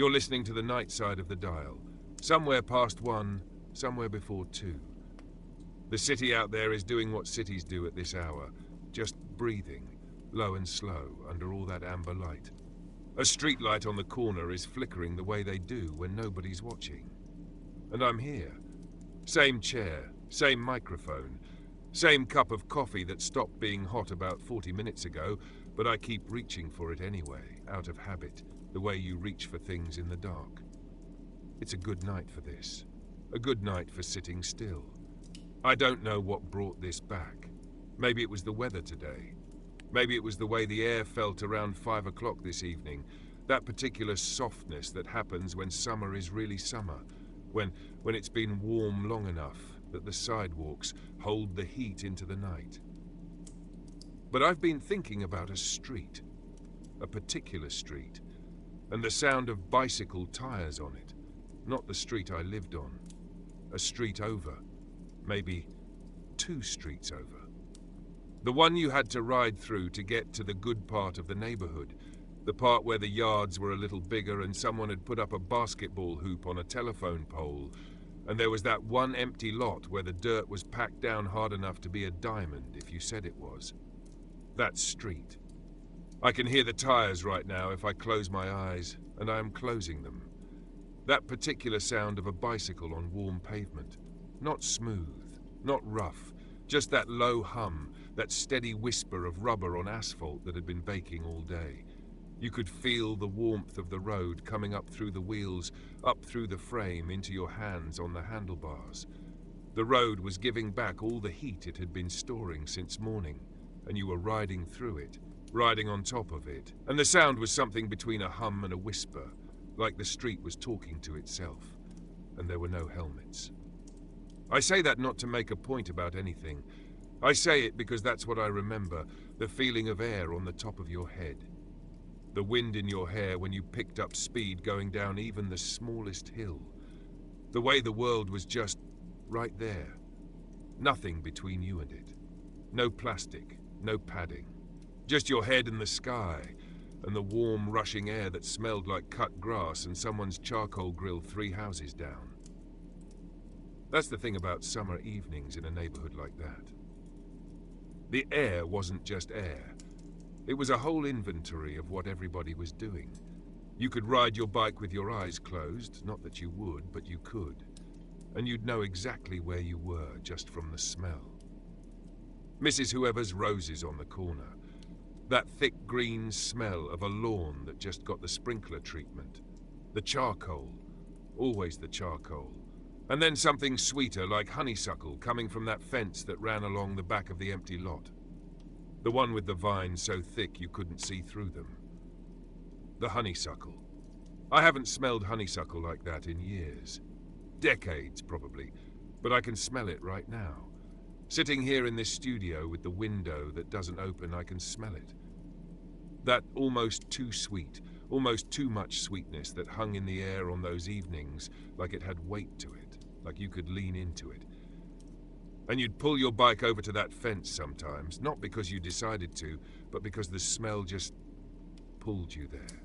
You're listening to the night side of the dial. Somewhere past 1, somewhere before 2. The city out there is doing what cities do at this hour, just breathing, low and slow, under all that amber light. A streetlight on the corner is flickering the way they do when nobody's watching. And I'm here. Same chair, same microphone, same cup of coffee that stopped being hot about 40 minutes ago, but I keep reaching for it anyway, out of habit, the way you reach for things in the dark. It's a good night for this. A good night for sitting still. I don't know what brought this back. Maybe it was the weather today. Maybe it was the way the air felt around 5 o'clock this evening. That particular softness that happens when summer is really summer. When it's been warm long enough that the sidewalks hold the heat into the night. But I've been thinking about a street. A particular street. And the sound of bicycle tires on it. Not the street I lived on. A street over. Maybe 2 streets over. The one you had to ride through to get to the good part of the neighborhood. The part where the yards were a little bigger and someone had put up a basketball hoop on a telephone pole. And there was that one empty lot where the dirt was packed down hard enough to be a diamond if you said it was. That street. I can hear the tires right now if I close my eyes, and I am closing them. That particular sound of a bicycle on warm pavement. Not smooth, not rough, just that low hum, that steady whisper of rubber on asphalt that had been baking all day. You could feel the warmth of the road coming up through the wheels, up through the frame, into your hands on the handlebars. The road was giving back all the heat it had been storing since morning, and you were riding through it, riding on top of it, and the sound was something between a hum and a whisper, like the street was talking to itself, and there were no helmets. I say that not to make a point about anything. I say it because that's what I remember, the feeling of air on the top of your head. The wind in your hair when you picked up speed going down even the smallest hill. The way the world was just right there. Nothing between you and it. No plastic, no padding. Just your head and the sky, and the warm, rushing air that smelled like cut grass and someone's charcoal grill 3 houses down. That's the thing about summer evenings in a neighborhood like that. The air wasn't just air. It was a whole inventory of what everybody was doing. You could ride your bike with your eyes closed, not that you would, but you could. And you'd know exactly where you were just from the smell. Mrs. Whoever's roses on the corner. That thick green smell of a lawn that just got the sprinkler treatment. The charcoal. Always the charcoal. And then something sweeter like honeysuckle coming from that fence that ran along the back of the empty lot. The one with the vines so thick you couldn't see through them. The honeysuckle. I haven't smelled honeysuckle like that in years. Decades, probably. But I can smell it right now. Sitting here in this studio with the window that doesn't open, I can smell it. That almost too sweet, almost too much sweetness that hung in the air on those evenings like it had weight to it, like you could lean into it. And you'd pull your bike over to that fence sometimes, not because you decided to, but because the smell just pulled you there.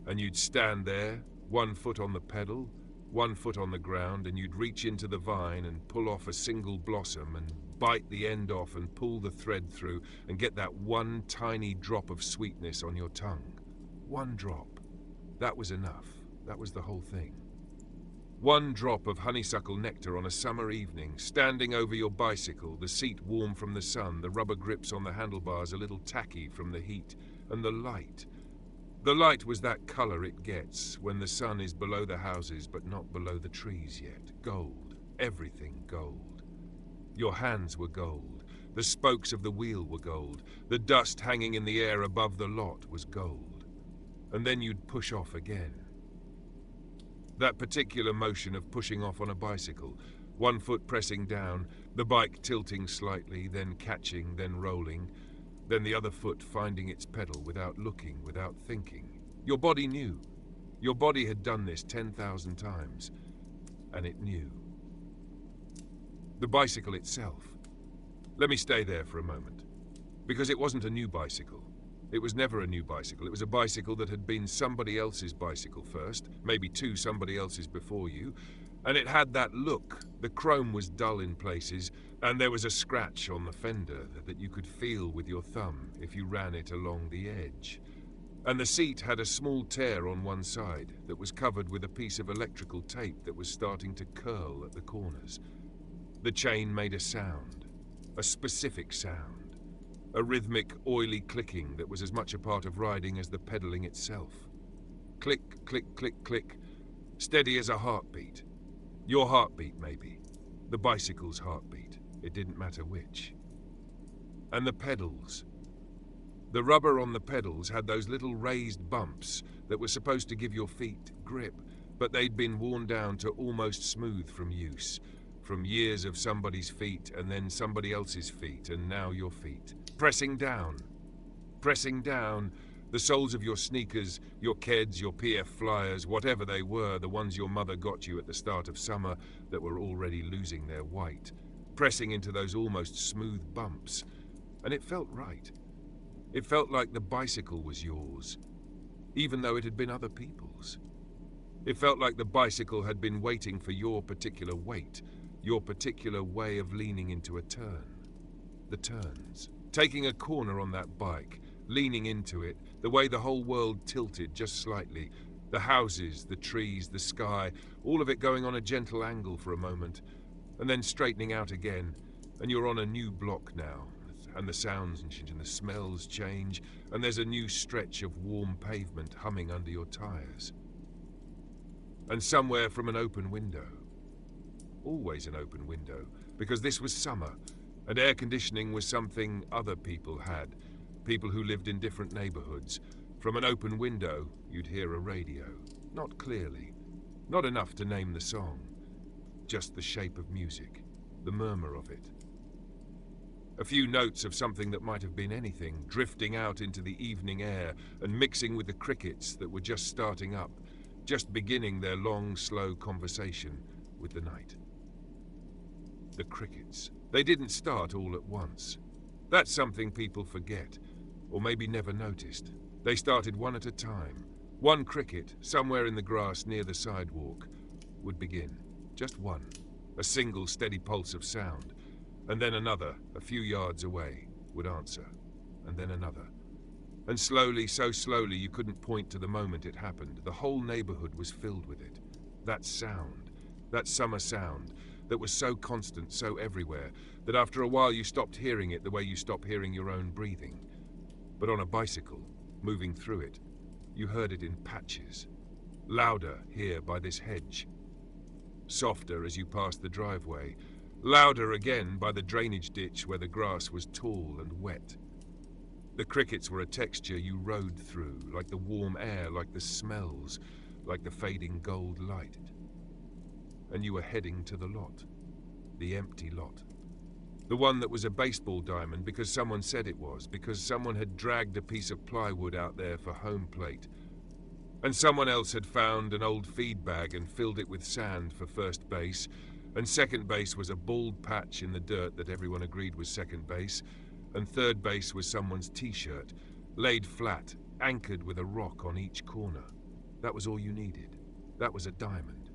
And you'd stand there, 1 foot on the pedal, 1 foot on the ground, and you'd reach into the vine and pull off a single blossom and bite the end off and pull the thread through and get that one tiny drop of sweetness on your tongue. 1 drop. That was enough. That was the whole thing. 1 drop of honeysuckle nectar on a summer evening, standing over your bicycle, the seat warm from the sun, the rubber grips on the handlebars a little tacky from the heat, and the light. The light was that color it gets when the sun is below the houses but not below the trees yet. Gold. Everything gold. Your hands were gold. The spokes of the wheel were gold. The dust hanging in the air above the lot was gold. And then you'd push off again. That particular motion of pushing off on a bicycle, 1 foot pressing down, the bike tilting slightly, then catching, then rolling, then the other foot finding its pedal without looking, without thinking. Your body knew. Your body had done this 10,000 times, and it knew. The bicycle itself. Let me stay there for a moment, because it wasn't a new bicycle. It was never a new bicycle. It was a bicycle that had been somebody else's bicycle first, maybe two somebody else's before you, and it had that look. The chrome was dull in places, and there was a scratch on the fender that you could feel with your thumb if you ran it along the edge. And the seat had a small tear on one side that was covered with a piece of electrical tape that was starting to curl at the corners. The chain made a sound, a specific sound, a rhythmic, oily clicking that was as much a part of riding as the pedaling itself. Click, click, click, click, steady as a heartbeat. Your heartbeat, maybe. The bicycle's heartbeat. It didn't matter which. And the pedals. The rubber on the pedals had those little raised bumps that were supposed to give your feet grip, but they'd been worn down to almost smooth from use, from years of somebody's feet and then somebody else's feet and now your feet. Pressing down, the soles of your sneakers, your Keds, your PF Flyers, whatever they were, the ones your mother got you at the start of summer that were already losing their white, pressing into those almost smooth bumps. And it felt right. It felt like the bicycle was yours, even though it had been other people's. It felt like the bicycle had been waiting for your particular weight, your particular way of leaning into a turn. The turns. Taking a corner on that bike, leaning into it, the way the whole world tilted just slightly, the houses, the trees, the sky, all of it going on a gentle angle for a moment, and then straightening out again, and you're on a new block now. And the sounds change and the smells change, and there's a new stretch of warm pavement humming under your tires. And somewhere from an open window, always an open window, because this was summer, and air conditioning was something other people had, people who lived in different neighborhoods. From an open window, you'd hear a radio, not clearly, not enough to name the song, just the shape of music, the murmur of it. A few notes of something that might have been anything, drifting out into the evening air and mixing with the crickets that were just starting up, just beginning their long, slow conversation with the night. The crickets. They didn't start all at once. That's something people forget, or maybe never noticed. They started one at a time. One cricket, somewhere in the grass near the sidewalk, would begin. Just one. A single steady pulse of sound. And then another, a few yards away, would answer. And then another. And slowly, so slowly you couldn't point to the moment it happened. The whole neighborhood was filled with it. That sound, that summer sound, that was so constant, so everywhere, that after a while you stopped hearing it the way you stop hearing your own breathing. But on a bicycle, moving through it, you heard it in patches. Louder here by this hedge. Softer as you passed the driveway. Louder again by the drainage ditch where the grass was tall and wet. The crickets were a texture you rode through, like the warm air, like the smells, like the fading gold light. And you were heading to the lot, the empty lot. The one that was a baseball diamond because someone said it was, because someone had dragged a piece of plywood out there for home plate. And someone else had found an old feed bag and filled it with sand for first base, and second base was a bald patch in the dirt that everyone agreed was second base, and third base was someone's t-shirt, laid flat, anchored with a rock on each corner. That was all you needed. That was a diamond.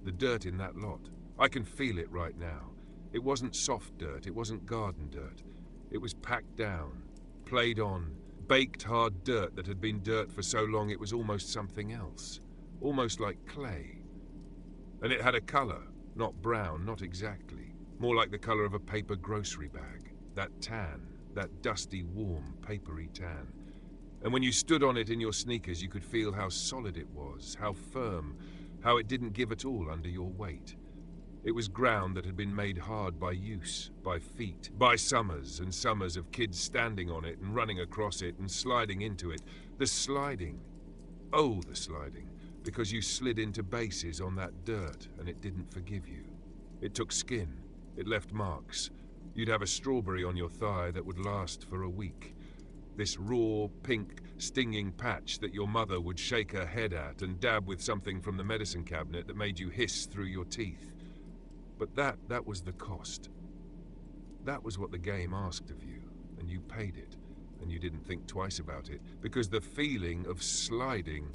The dirt in that lot, I can feel it right now. It wasn't soft dirt, it wasn't garden dirt. It was packed down, played on, baked hard dirt that had been dirt for so long it was almost something else, almost like clay. And it had a color. Not brown, not exactly. More like the color of a paper grocery bag. That tan, that dusty, warm, papery tan. And when you stood on it in your sneakers, you could feel how solid it was, how firm, how it didn't give at all under your weight. It was ground that had been made hard by use, by feet, by summers and summers of kids standing on it and running across it and sliding into it. The sliding. Oh, the sliding. Because you slid into bases on that dirt and it didn't forgive you. It took skin. It left marks. You'd have a strawberry on your thigh that would last for a week. This raw, pink, stinging patch that your mother would shake her head at and dab with something from the medicine cabinet that made you hiss through your teeth. But that was the cost. That was what the game asked of you, and you paid it. and you didn't think twice about it, because the feeling of sliding,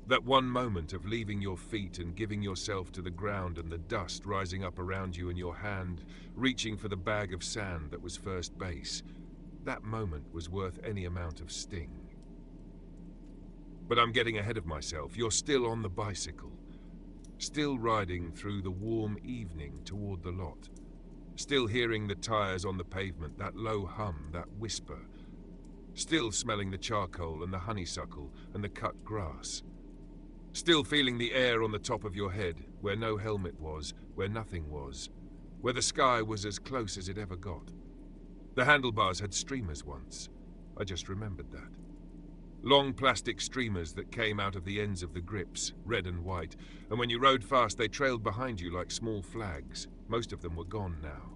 that one moment of leaving your feet and giving yourself to the ground and the dust rising up around you and your hand reaching for the bag of sand that was first base, that moment was worth any amount of sting. But I'm getting ahead of myself. You're still on the bicycle, still riding through the warm evening toward the lot, still hearing the tires on the pavement, that low hum, that whisper, still smelling the charcoal and the honeysuckle and the cut grass, still feeling the air on the top of your head, where no helmet was, where nothing was, where the sky was as close as it ever got. The handlebars had streamers once. I just remembered that. Long plastic streamers that came out of the ends of the grips, red and white, and when you rode fast they trailed behind you like small flags. Most of them were gone now,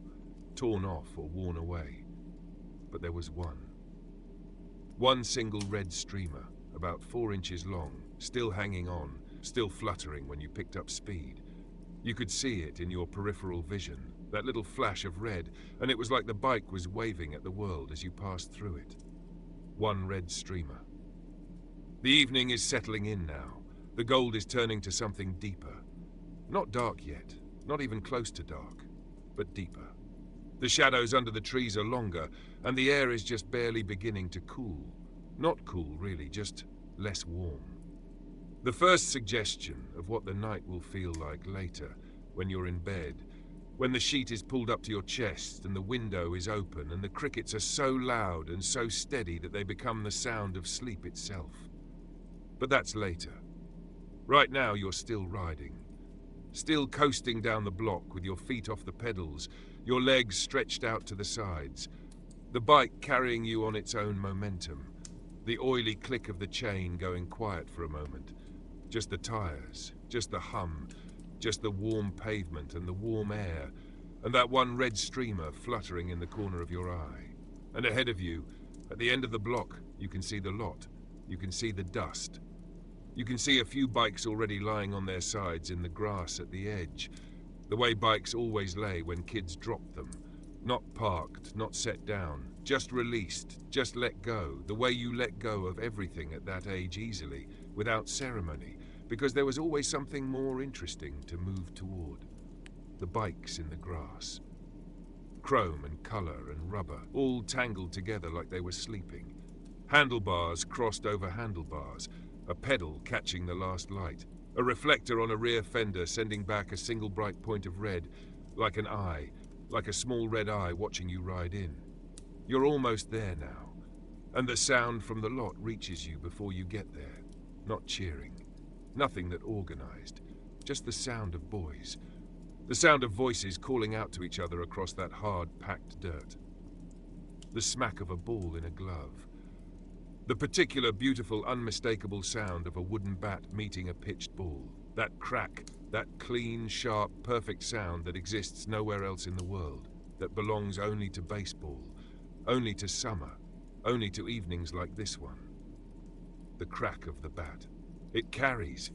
torn off or worn away. But there was one. One single red streamer, about 4 inches long, still hanging on, still fluttering when you picked up speed. You could see it in your peripheral vision, that little flash of red, and it was like the bike was waving at the world as you passed through it. One red streamer. The evening is settling in now. The gold is turning to something deeper. Not dark yet, not even close to dark, but deeper. The shadows under the trees are longer, and the air is just barely beginning to cool. Not cool, really, just less warm. The first suggestion of what the night will feel like later, when you're in bed, when the sheet is pulled up to your chest and the window is open and the crickets are so loud and so steady that they become the sound of sleep itself. But that's later. Right now you're still riding, still coasting down the block with your feet off the pedals, your legs stretched out to the sides, the bike carrying you on its own momentum, the oily click of the chain going quiet for a moment, just the tires, just the hum, just the warm pavement and the warm air, and that one red streamer fluttering in the corner of your eye. And ahead of you, at the end of the block, you can see the lot, you can see the dust. You can see a few bikes already lying on their sides in the grass at the edge, the way bikes always lay when kids dropped them. Not parked, not set down, just released, just let go, the way you let go of everything at that age easily, without ceremony, because there was always something more interesting to move toward. The bikes in the grass. Chrome and color and rubber, all tangled together like they were sleeping. Handlebars crossed over handlebars, a pedal catching the last light, a reflector on a rear fender sending back a single bright point of red, like an eye, like a small red eye watching you ride in. You're almost there now, and the sound from the lot reaches you before you get there. Not cheering, nothing that organized, just the sound of boys, the sound of voices calling out to each other across that hard, packed dirt. The smack of a ball in a glove. The particular beautiful, unmistakable sound of a wooden bat meeting a pitched ball. That crack, that clean, sharp, perfect sound that exists nowhere else in the world, that belongs only to baseball, only to summer, only to evenings like this one. The crack of the bat. It carries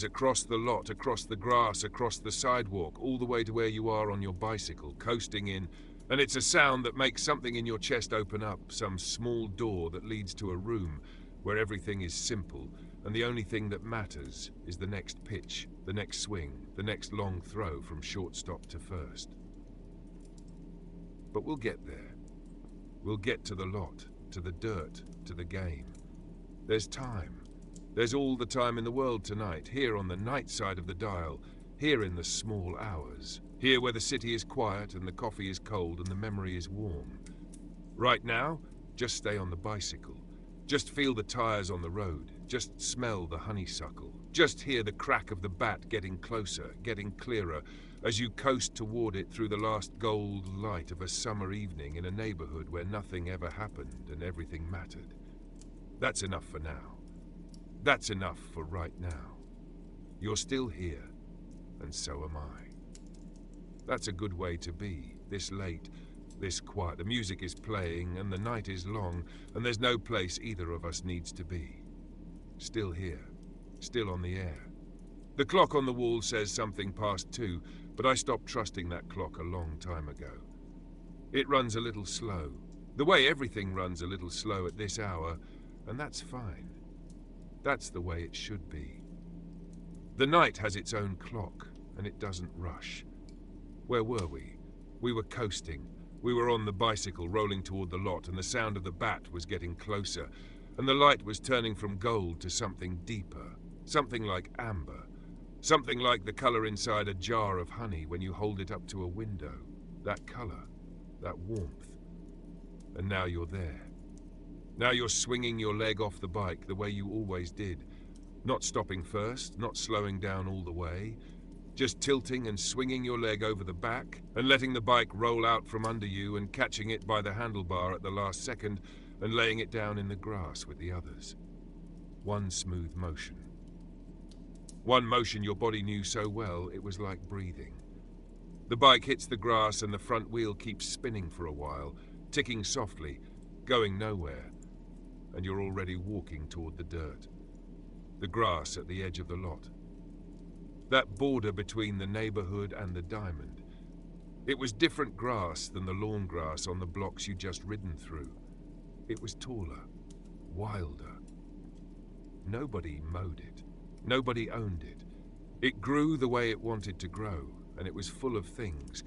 across the lot, across the grass, across the sidewalk, all the way to where you are on your bicycle, coasting in. And it's a sound that makes something in your chest open up, some small door that leads to a room where everything is simple, and the only thing that matters is the next pitch, the next swing, the next long throw from shortstop to first. But we'll get there. We'll get to the lot, to the dirt, to the game. There's time. There's all the time in the world tonight, here on the night side of the dial, here in the small hours. Here where the city is quiet and the coffee is cold and the memory is warm. Right now, just stay on the bicycle. Just feel the tires on the road. Just smell the honeysuckle. Just hear the crack of the bat getting closer, getting clearer, as you coast toward it through the last gold light of a summer evening in a neighborhood where nothing ever happened and everything mattered. That's enough for now. That's enough for right now. You're still here, and so am I. That's a good way to be, this late, this quiet. The music is playing, and the night is long, and there's no place either of us needs to be. Still here, still on the air. The clock on the wall says something past 2, but I stopped trusting that clock a long time ago. It runs a little slow. The way everything runs a little slow at this hour, and that's fine. That's the way it should be. The night has its own clock, and it doesn't rush. Where were we? We were coasting. We were on the bicycle rolling toward the lot, and the sound of the bat was getting closer, and the light was turning from gold to something deeper, something like amber, something like the color inside a jar of honey when you hold it up to a window. That color, that warmth. And now you're there. Now you're swinging your leg off the bike the way you always did, not stopping first, not slowing down all the way, just tilting and swinging your leg over the back and letting the bike roll out from under you and catching it by the handlebar at the last second and laying it down in the grass with the others. One smooth motion. One motion your body knew so well it was like breathing. The bike hits the grass and the front wheel keeps spinning for a while, ticking softly, going nowhere, and you're already walking toward the dirt. The grass at the edge of the lot. That border between the neighborhood and the diamond. It was different grass than the lawn grass on the blocks you'd just ridden through. It was taller, wilder. Nobody mowed it. Nobody owned it. It grew the way it wanted to grow, and it was full of things.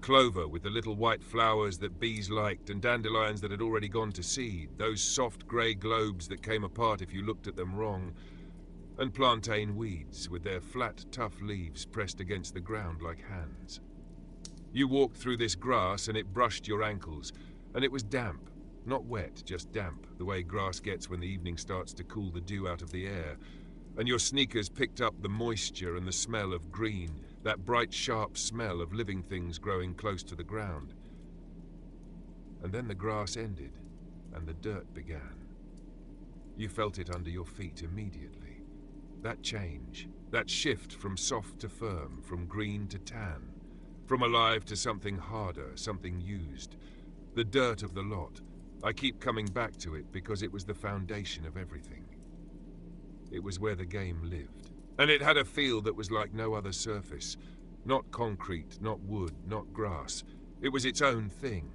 Clover with the little white flowers that bees liked, and dandelions that had already gone to seed, those soft grey globes that came apart if you looked at them wrong, and plantain weeds with their flat, tough leaves pressed against the ground like hands. You walked through this grass and it brushed your ankles, and it was damp, not wet, just damp, the way grass gets when the evening starts to cool the dew out of the air, and your sneakers picked up the moisture and the smell of green, that bright, sharp smell of living things growing close to the ground. And then the grass ended, and the dirt began. You felt it under your feet immediately. That change, that shift from soft to firm, from green to tan, from alive to something harder, something used. The dirt of the lot. I keep coming back to it because it was the foundation of everything. It was where the game lived. And it had a feel that was like no other surface. Not concrete, not wood, not grass. It was its own thing.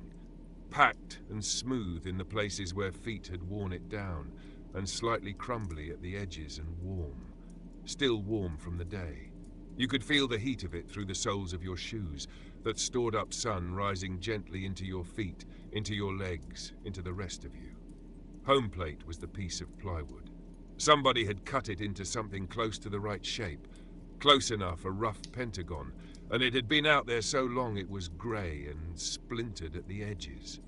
Packed and smooth in the places where feet had worn it down, and slightly crumbly at the edges and warm. Still warm from the day. You could feel the heat of it through the soles of your shoes, that stored up sun rising gently into your feet, into your legs, into the rest of you. Home plate was the piece of plywood. Somebody had cut it into something close to the right shape, close enough a rough pentagon, and it had been out there so long it was grey and splintered at the edges.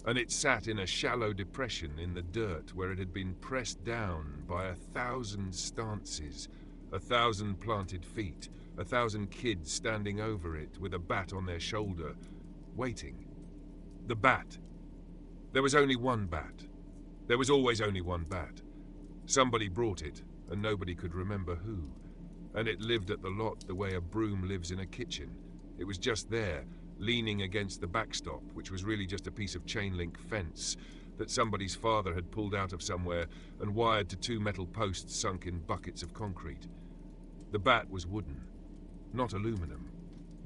And it sat in a shallow depression in the dirt where it had been pressed down by 1,000 stances, 1,000 planted feet, 1,000 kids standing over it with a bat on their shoulder, waiting. The bat. There was only one bat. There was always only one bat. Somebody brought it, and nobody could remember who. And it lived at the lot the way a broom lives in a kitchen. It was just there, leaning against the backstop, which was really just a piece of chain-link fence that somebody's father had pulled out of somewhere and wired to 2 metal posts sunk in buckets of concrete. The bat was wooden, not aluminum,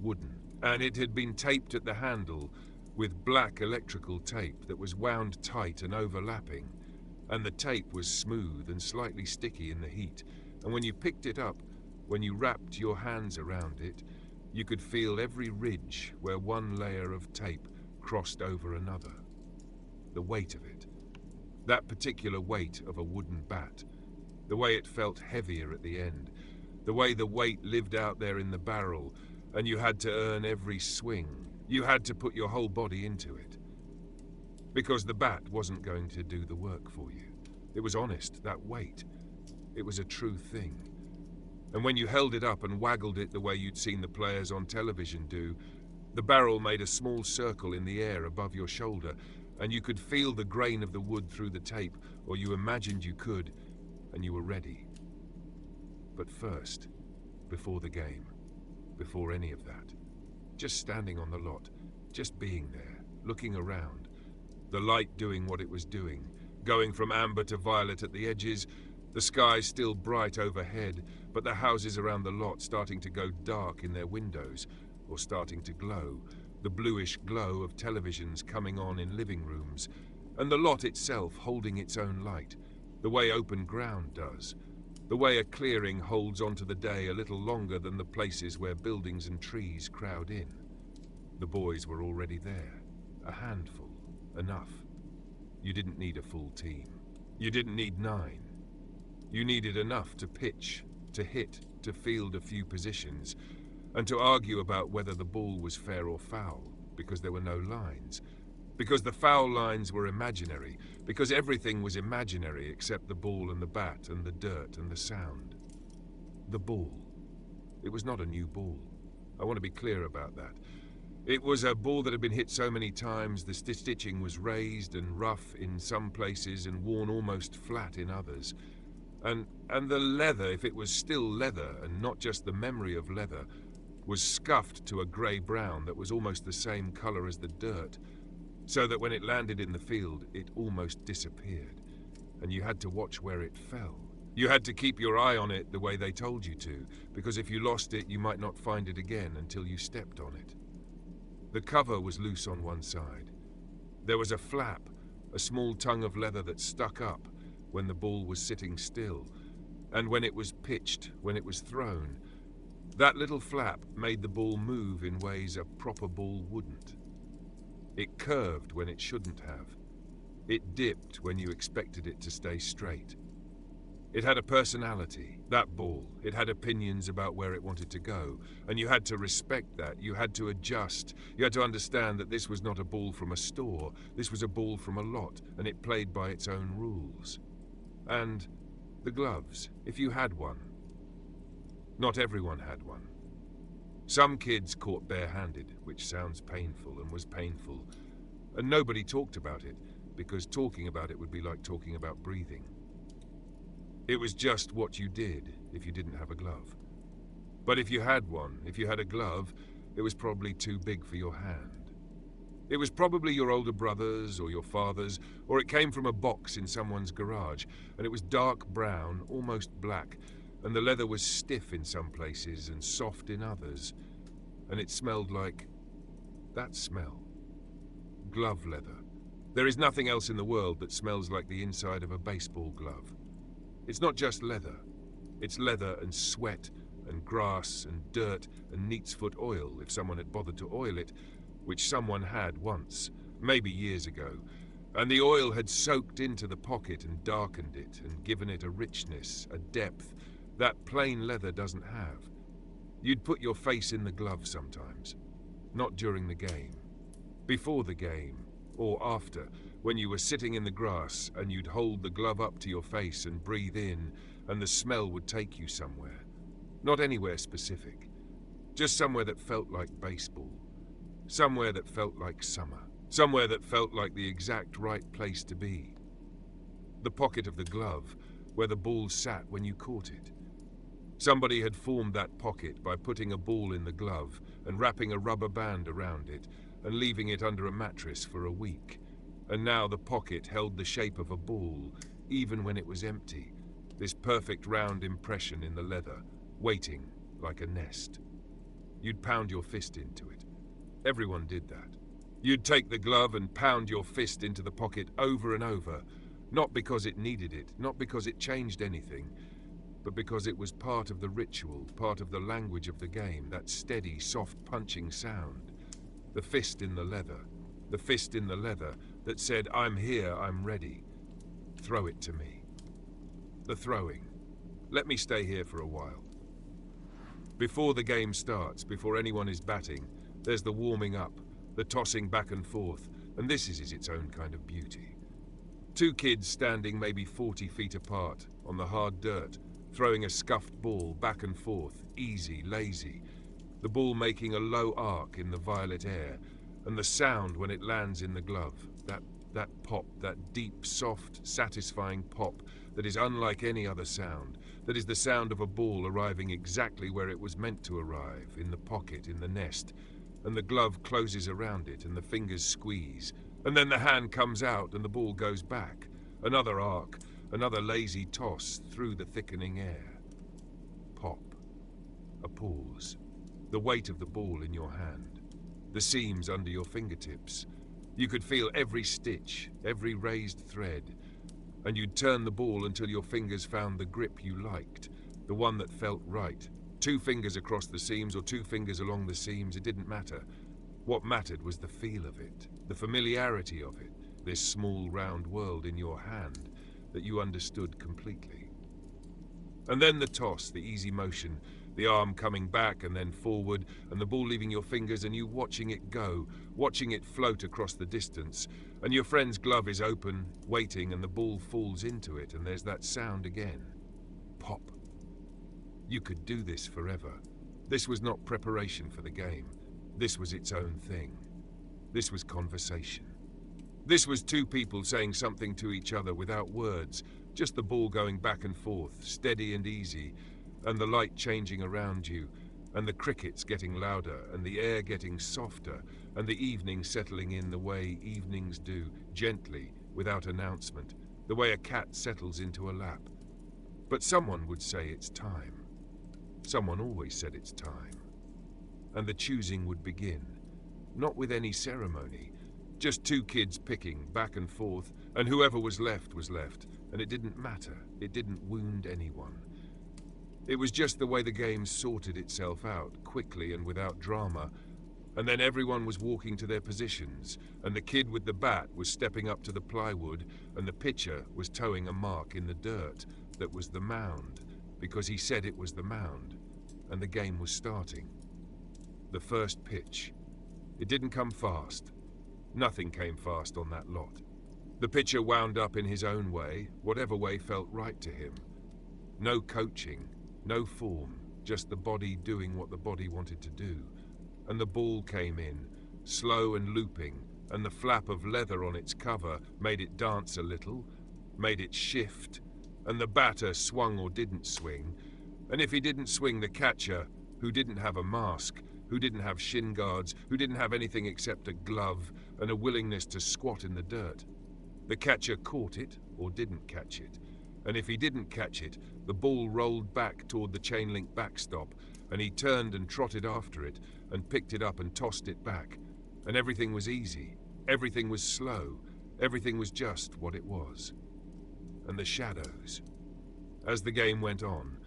wooden, and it had been taped at the handle with black electrical tape that was wound tight and overlapping, and the tape was smooth and slightly sticky in the heat, and when you picked it up, when you wrapped your hands around it, you could feel every ridge where one layer of tape crossed over another. The weight of it. That particular weight of a wooden bat. The way it felt heavier at the end. The way the weight lived out there in the barrel, and you had to earn every swing. You had to put your whole body into it. Because the bat wasn't going to do the work for you. It was honest, that weight. It was a true thing. And when you held it up and waggled it the way you'd seen the players on television do, the barrel made a small circle in the air above your shoulder, and you could feel the grain of the wood through the tape, or you imagined you could, and you were ready. But first, before the game, before any of that, just standing on the lot, just being there, looking around, the light doing what it was doing, going from amber to violet at the edges, the sky still bright overhead, but the houses around the lot starting to go dark in their windows, or starting to glow, the bluish glow of televisions coming on in living rooms, and the lot itself holding its own light, the way open ground does, the way a clearing holds onto the day a little longer than the places where buildings and trees crowd in. The boys were already there, a handful, enough. You didn't need a full team. You didn't need 9. You needed enough to pitch, to hit, to field a few positions, and to argue about whether the ball was fair or foul, because there were no lines, because the foul lines were imaginary, because everything was imaginary except the ball and the bat and the dirt and the sound. The ball. It was not a new ball. I want to be clear about that. It was a ball that had been hit so many times the stitching was raised and rough in some places and worn almost flat in others. And the leather, if it was still leather and not just the memory of leather, was scuffed to a grey-brown that was almost the same colour as the dirt, so that when it landed in the field, it almost disappeared, and you had to watch where it fell. You had to keep your eye on it the way they told you to, because if you lost it, you might not find it again until you stepped on it. The cover was loose on one side. There was a flap, a small tongue of leather that stuck up when the ball was sitting still, and when it was pitched, when it was thrown. That little flap made the ball move in ways a proper ball wouldn't. It curved when it shouldn't have. It dipped when you expected it to stay straight. It had a personality, that ball. It had opinions about where it wanted to go, and you had to respect that. You had to adjust. You had to understand that this was not a ball from a store. This was a ball from a lot, and it played by its own rules. And the gloves, if you had one. Not everyone had one. Some kids caught bare-handed, which sounds painful and was painful, and nobody talked about it, because talking about it would be like talking about breathing. It was just what you did if you didn't have a glove. But if you had one, if you had a glove, it was probably too big for your hand. It was probably your older brother's or your father's, or it came from a box in someone's garage, and it was dark brown, almost black, and the leather was stiff in some places and soft in others, and it smelled like that smell. Glove leather. There is nothing else in the world that smells like the inside of a baseball glove. It's not just leather. It's leather and sweat and grass and dirt and neat's foot oil, if someone had bothered to oil it, which someone had once, maybe years ago, and the oil had soaked into the pocket and darkened it and given it a richness, a depth, that plain leather doesn't have. You'd put your face in the glove sometimes. Not during the game. Before the game, or after, when you were sitting in the grass and you'd hold the glove up to your face and breathe in, and the smell would take you somewhere. Not anywhere specific. Just somewhere that felt like baseball. Somewhere that felt like summer. Somewhere that felt like the exact right place to be. The pocket of the glove, where the ball sat when you caught it. Somebody had formed that pocket by putting a ball in the glove and wrapping a rubber band around it and leaving it under a mattress for a week. And now the pocket held the shape of a ball, even when it was empty. This perfect round impression in the leather, waiting like a nest. You'd pound your fist into it. Everyone did that. You'd take the glove and pound your fist into the pocket over and over, not because it needed it, not because it changed anything, but because it was part of the ritual, part of the language of the game, that steady, soft punching sound. The fist in the leather that said, I'm here, I'm ready. Throw it to me. The throwing. Let me stay here for a while. Before the game starts, before anyone is batting, there's the warming up, the tossing back and forth, and this is its own kind of beauty. 2 kids standing maybe 40 feet apart on the hard dirt, throwing a scuffed ball back and forth, easy, lazy, the ball making a low arc in the violet air, and the sound when it lands in the glove, that pop, that deep, soft, satisfying pop that is unlike any other sound, that is the sound of a ball arriving exactly where it was meant to arrive, in the pocket, in the nest, and the glove closes around it and the fingers squeeze, and then the hand comes out and the ball goes back, another arc, another lazy toss through the thickening air. Pop. A pause. The weight of the ball in your hand. the seams under your fingertips. You could feel every stitch, every raised thread, and you'd turn the ball until your fingers found the grip you liked, the one that felt right. 2 fingers across the seams or 2 fingers along the seams, it didn't matter. What mattered was the feel of it, the familiarity of it, this small round world in your hand that you understood completely. And then the toss, the easy motion, the arm coming back and then forward, and the ball leaving your fingers and you watching it go, watching it float across the distance, and your friend's glove is open, waiting, and the ball falls into it, and there's that sound again. Pop. You could do this forever. This was not preparation for the game. This was its own thing. This was conversation. This was 2 people saying something to each other without words, just the ball going back and forth, steady and easy, and the light changing around you, and the crickets getting louder, and the air getting softer, and the evening settling in the way evenings do, gently, without announcement, the way a cat settles into a lap. But someone would say it's time. Someone always said it's time. And the choosing would begin, not with any ceremony, just 2 kids picking back and forth, and whoever was left, and it didn't matter, it didn't wound anyone. It was just the way the game sorted itself out, quickly and without drama, and then everyone was walking to their positions, and the kid with the bat was stepping up to the plywood, and the pitcher was towing a mark in the dirt that was the mound, because he said it was the mound, and the game was starting. The first pitch. It didn't come fast. Nothing came fast on that lot. The pitcher wound up in his own way, whatever way felt right to him. No coaching, no form, just the body doing what the body wanted to do. And the ball came in, slow and looping, and the flap of leather on its cover made it dance a little, made it shift, and the batter swung or didn't swing. And if he didn't swing, the catcher, who didn't have a mask, who didn't have shin guards, who didn't have anything except a glove and a willingness to squat in the dirt. The catcher caught it or didn't catch it, and if he didn't catch it, the ball rolled back toward the chain-link backstop, and he turned and trotted after it and picked it up and tossed it back, and everything was easy, everything was slow, everything was just what it was. And the shadows. As the game went on,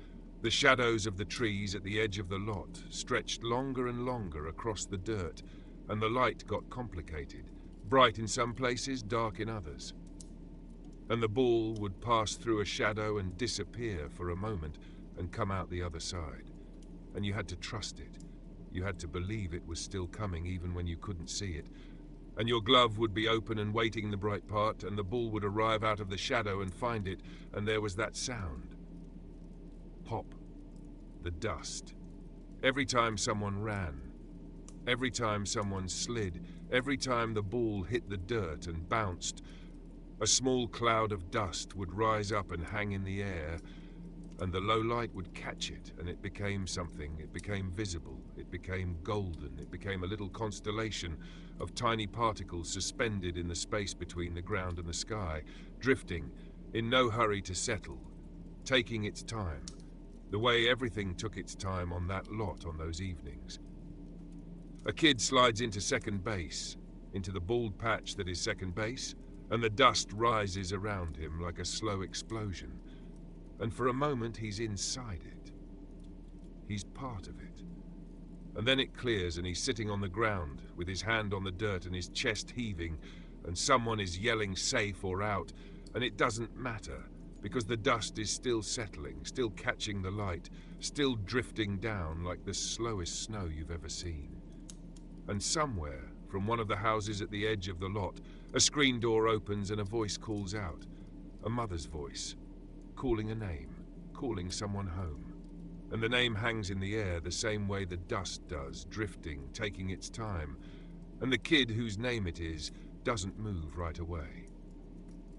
the shadows of the trees at the edge of the lot stretched longer and longer across the dirt, and the light got complicated, bright in some places, dark in others. And the ball would pass through a shadow and disappear for a moment and come out the other side. And you had to trust it. You had to believe it was still coming even when you couldn't see it. And your glove would be open and waiting in the bright part, and the ball would arrive out of the shadow and find it, and there was that sound. Pop. The dust. Every time someone ran. Every time someone slid. Every time the ball hit the dirt and bounced. A small cloud of dust would rise up and hang in the air, and the low light would catch it, and it became something. It became visible. It became golden. It became a little constellation of tiny particles suspended in the space between the ground and the sky, drifting, in no hurry to settle, taking its time, the way everything took its time on that lot on those evenings. A kid slides into second base, into the bald patch that is second base, and the dust rises around him like a slow explosion. And for a moment he's inside it. He's part of it. And then it clears and he's sitting on the ground with his hand on the dirt and his chest heaving, and someone is yelling safe or out, and it doesn't matter, because the dust is still settling, still catching the light, still drifting down like the slowest snow you've ever seen. And somewhere, from one of the houses at the edge of the lot, a screen door opens and a voice calls out. A mother's voice, calling a name, calling someone home. And the name hangs in the air the same way the dust does, drifting, taking its time. And the kid whose name it is doesn't move right away.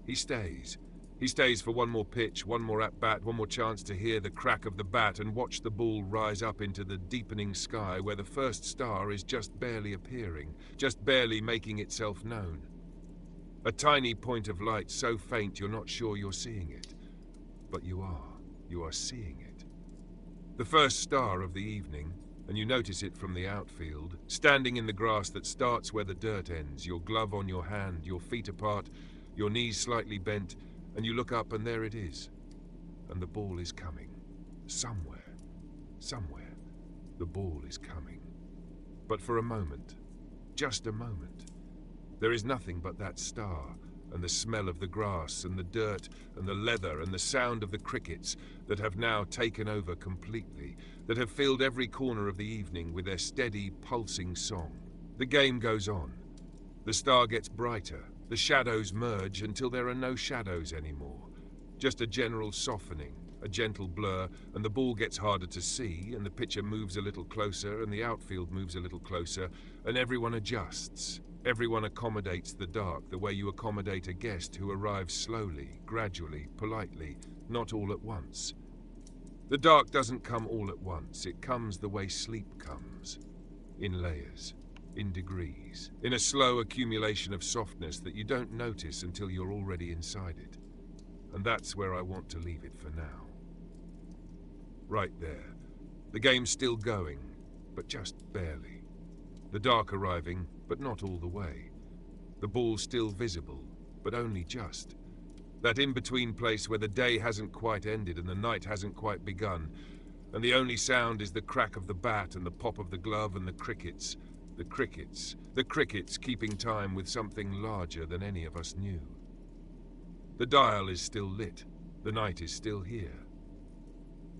He stays. He stays for one more pitch, one more at-bat, one more chance to hear the crack of the bat and watch the ball rise up into the deepening sky where the first star is just barely appearing, just barely making itself known. A tiny point of light so faint you're not sure you're seeing it. But you are seeing it. The first star of the evening, and you notice it from the outfield, standing in the grass that starts where the dirt ends, your glove on your hand, your feet apart, your knees slightly bent, and you look up and there it is. And the ball is coming. Somewhere, the ball is coming. But for a moment, just a moment, there is nothing but that star, and the smell of the grass, and the dirt, and the leather, and the sound of the crickets that have now taken over completely, that have filled every corner of the evening with their steady, pulsing song. The game goes on. The star gets brighter, the shadows merge until there are no shadows anymore. Just a general softening, a gentle blur, and the ball gets harder to see, and the pitcher moves a little closer, and the outfield moves a little closer, and everyone adjusts. Everyone accommodates the dark the way you accommodate a guest who arrives slowly, gradually, politely, not all at once. The dark doesn't come all at once, it comes the way sleep comes, in layers, in degrees, in a slow accumulation of softness that you don't notice until you're already inside it. And that's where I want to leave it for now. Right there. The game's still going, but just barely. The dark arriving, but not all the way. The ball still visible, but only just. That in-between place where the day hasn't quite ended and the night hasn't quite begun, and the only sound is the crack of the bat and the pop of the glove and the crickets. The crickets keeping time with something larger than any of us knew. The dial is still lit. The night is still here.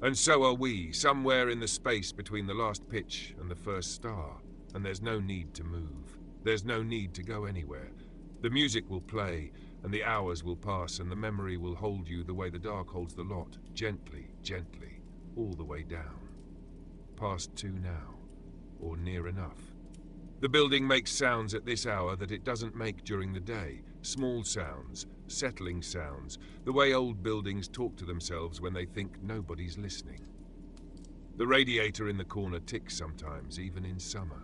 And so are we, somewhere in the space between the last pitch and the first star. And there's no need to move. There's no need to go anywhere. The music will play, and the hours will pass, and the memory will hold you the way the dark holds the lot, gently, gently, all the way down. Past 2 now, or near enough. The building makes sounds at this hour that it doesn't make during the day. Small sounds, settling sounds, the way old buildings talk to themselves when they think nobody's listening. The radiator in the corner ticks sometimes, even in summer.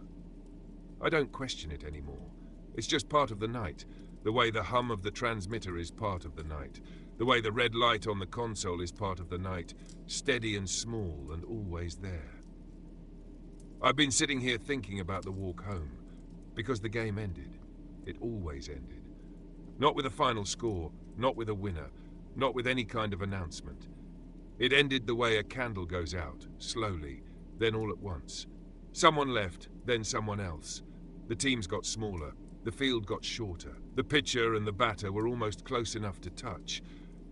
I don't question it anymore. It's just part of the night, the way the hum of the transmitter is part of the night, the way the red light on the console is part of the night, steady and small and always there. I've been sitting here thinking about the walk home, because the game ended. It always ended. Not with a final score, not with a winner, not with any kind of announcement. It ended the way a candle goes out, slowly, then all at once. Someone left, then someone else. The teams got smaller, the field got shorter, the pitcher and the batter were almost close enough to touch,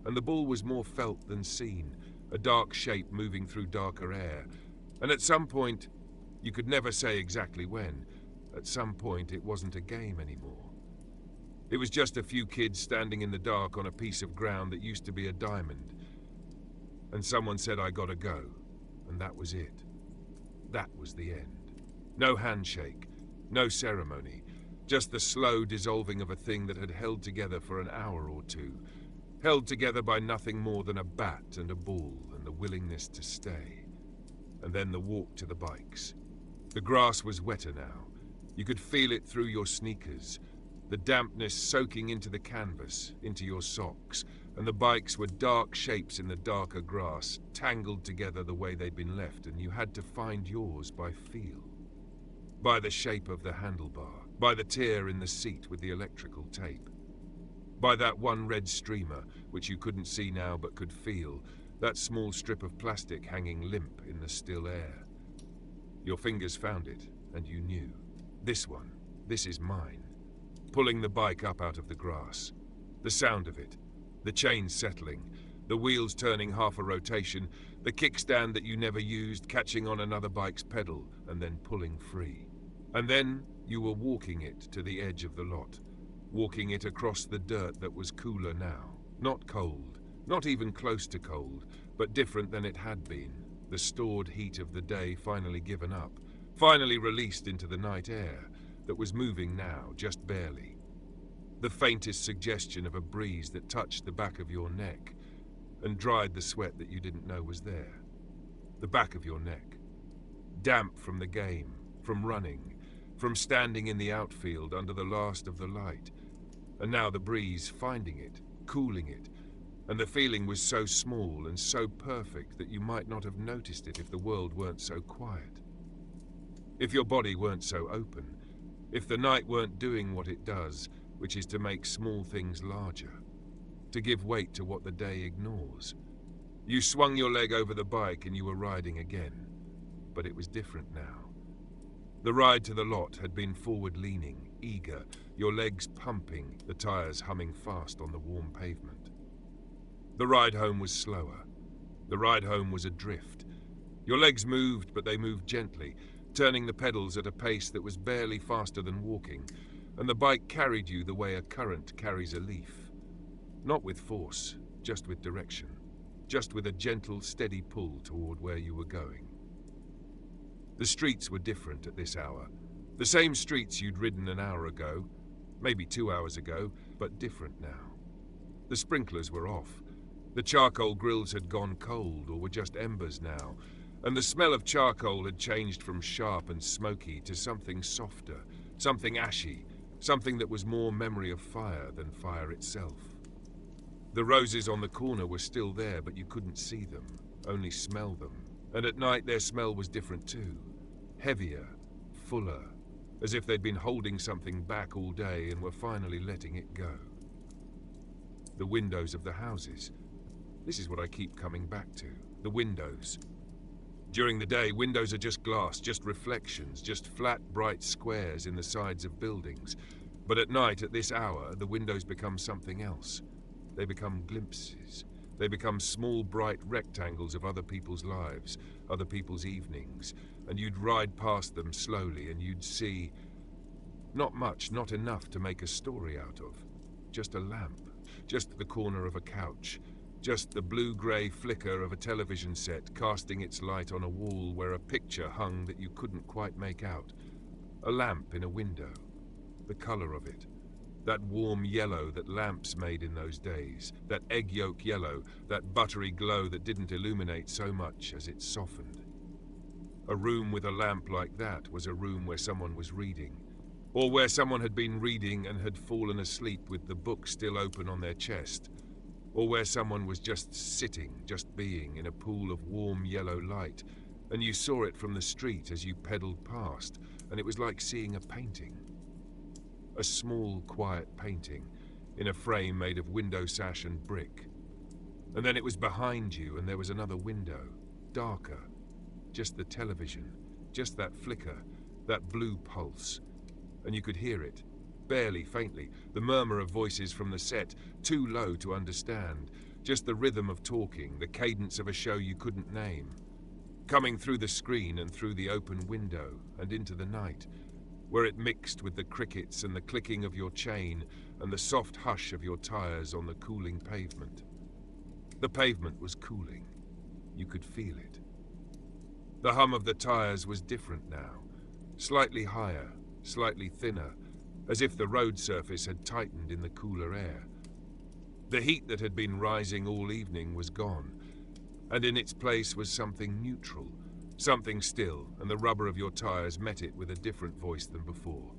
and the ball was more felt than seen, a dark shape moving through darker air. And at some point, you could never say exactly when, at some point it wasn't a game anymore. It was just a few kids standing in the dark on a piece of ground that used to be a diamond. And someone said I gotta go, and that was it. That was the end. No handshake, no ceremony, just the slow dissolving of a thing that had held together for an hour or two, held together by nothing more than a bat and a ball and the willingness to stay. And then the walk to the bikes. The grass was wetter now. You could feel it through your sneakers, the dampness soaking into the canvas, into your socks, and the bikes were dark shapes in the darker grass, tangled together the way they'd been left, and you had to find yours by feel. By the shape of the handlebar, by the tear in the seat with the electrical tape, by that one red streamer, which you couldn't see now but could feel, that small strip of plastic hanging limp in the still air. Your fingers found it, and you knew. This one, this is mine. Pulling the bike up out of the grass. The sound of it, the chains settling, the wheels turning half a rotation, the kickstand that you never used catching on another bike's pedal and then pulling free. And then you were walking it to the edge of the lot, walking it across the dirt that was cooler now. Not cold, not even close to cold, but different than it had been. The stored heat of the day finally given up, finally released into the night air that was moving now, just barely. The faintest suggestion of a breeze that touched the back of your neck and dried the sweat that you didn't know was there. The back of your neck. Damp from the game, from running, from standing in the outfield under the last of the light. And now the breeze finding it, cooling it, and the feeling was so small and so perfect that you might not have noticed it if the world weren't so quiet. If your body weren't so open, if the night weren't doing what it does, which is to make small things larger, to give weight to what the day ignores. You swung your leg over the bike and you were riding again, but it was different now. The ride to the lot had been forward-leaning, eager, your legs pumping, the tires humming fast on the warm pavement. The ride home was slower. The ride home was adrift. Your legs moved, but they moved gently, turning the pedals at a pace that was barely faster than walking, and the bike carried you the way a current carries a leaf. Not with force, just with direction, just with a gentle, steady pull toward where you were going. The streets were different at this hour. The same streets you'd ridden an hour ago, maybe 2 hours ago, but different now. The sprinklers were off. The charcoal grills had gone cold or were just embers now, and the smell of charcoal had changed from sharp and smoky to something softer, something ashy, something that was more memory of fire than fire itself. The roses on the corner were still there, but you couldn't see them, only smell them. And at night their smell was different too. Heavier, fuller, as if they'd been holding something back all day and were finally letting it go. The windows of the houses. This is what I keep coming back to. The windows. During the day, windows are just glass, just reflections, just flat, bright squares in the sides of buildings. But at night, at this hour, the windows become something else. They become glimpses. They become small, bright rectangles of other people's lives, other people's evenings, and you'd ride past them slowly and you'd see not much, not enough to make a story out of. Just a lamp, just the corner of a couch, just the blue-grey flicker of a television set casting its light on a wall where a picture hung that you couldn't quite make out. A lamp in a window, the colour of it. That warm yellow that lamps made in those days, that egg yolk yellow, that buttery glow that didn't illuminate so much as it softened. A room with a lamp like that was a room where someone was reading, or where someone had been reading and had fallen asleep with the book still open on their chest, or where someone was just sitting, just being, in a pool of warm yellow light, and you saw it from the street as you pedalled past, and it was like seeing a painting. A small, quiet painting, in a frame made of window sash and brick. And then it was behind you, and there was another window, darker. Just the television, just that flicker, that blue pulse. And you could hear it, barely, faintly, the murmur of voices from the set, too low to understand, just the rhythm of talking, the cadence of a show you couldn't name. Coming through the screen and through the open window, and into the night, where it mixed with the crickets and the clicking of your chain and the soft hush of your tires on the cooling pavement. The pavement was cooling. You could feel it. The hum of the tires was different now, slightly higher, slightly thinner, as if the road surface had tightened in the cooler air. The heat that had been rising all evening was gone, and in its place was something neutral, something still, and the rubber of your tires met it with a different voice than before.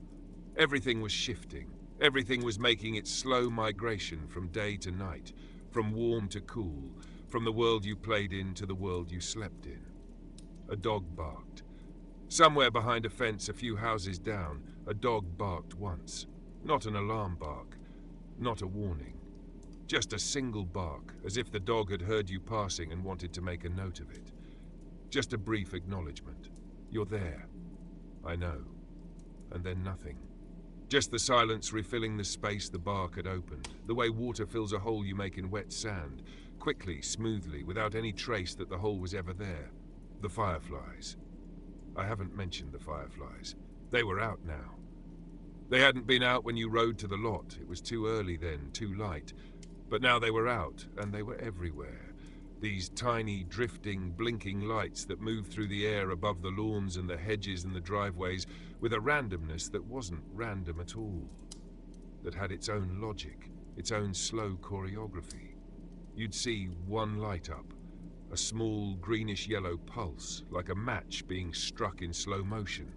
Everything was shifting. Everything was making its slow migration from day to night, from warm to cool, from the world you played in to the world you slept in. A dog barked. Somewhere behind a fence a few houses down, a dog barked once. Not an alarm bark, not a warning. Just a single bark, as if the dog had heard you passing and wanted to make a note of it. Just a brief acknowledgement. You're there. I know. And then nothing. Just the silence refilling the space the bark had opened, the way water fills a hole you make in wet sand, quickly, smoothly, without any trace that the hole was ever there. The fireflies. I haven't mentioned the fireflies. They were out now. They hadn't been out when you rode to the lot. It was too early then, too light. But now they were out, and they were everywhere. These tiny, drifting, blinking lights that moved through the air above the lawns and the hedges and the driveways with a randomness that wasn't random at all. That had its own logic, its own slow choreography. You'd see one light up, a small greenish-yellow pulse, like a match being struck in slow motion.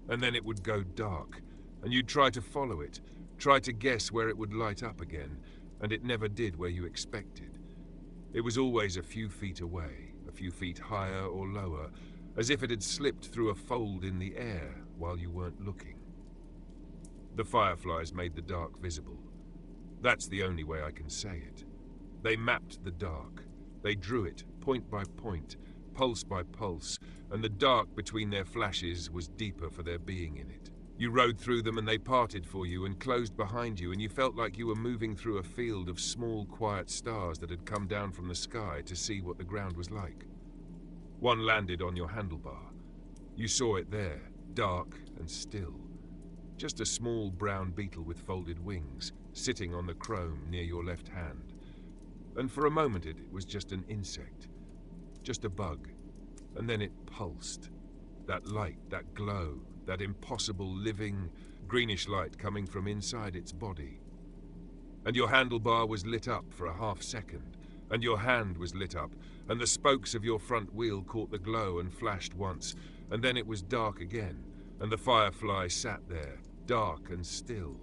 And then it would go dark, and you'd try to follow it, try to guess where it would light up again, and it never did where you expected. It was always a few feet away, a few feet higher or lower, as if it had slipped through a fold in the air while you weren't looking. The fireflies made the dark visible. That's the only way I can say it. They mapped the dark. They drew it, point by point, pulse by pulse, and the dark between their flashes was deeper for their being in it. You rode through them and they parted for you and closed behind you, and you felt like you were moving through a field of small, quiet stars that had come down from the sky to see what the ground was like. One landed on your handlebar. You saw it there, dark and still. Just a small brown beetle with folded wings, sitting on the chrome near your left hand. And for a moment it was just an insect, just a bug, and then it pulsed. That light, that glow, that impossible living, greenish light coming from inside its body. And your handlebar was lit up for a half second, and your hand was lit up, and the spokes of your front wheel caught the glow and flashed once, and then it was dark again, and the firefly sat there, dark and still,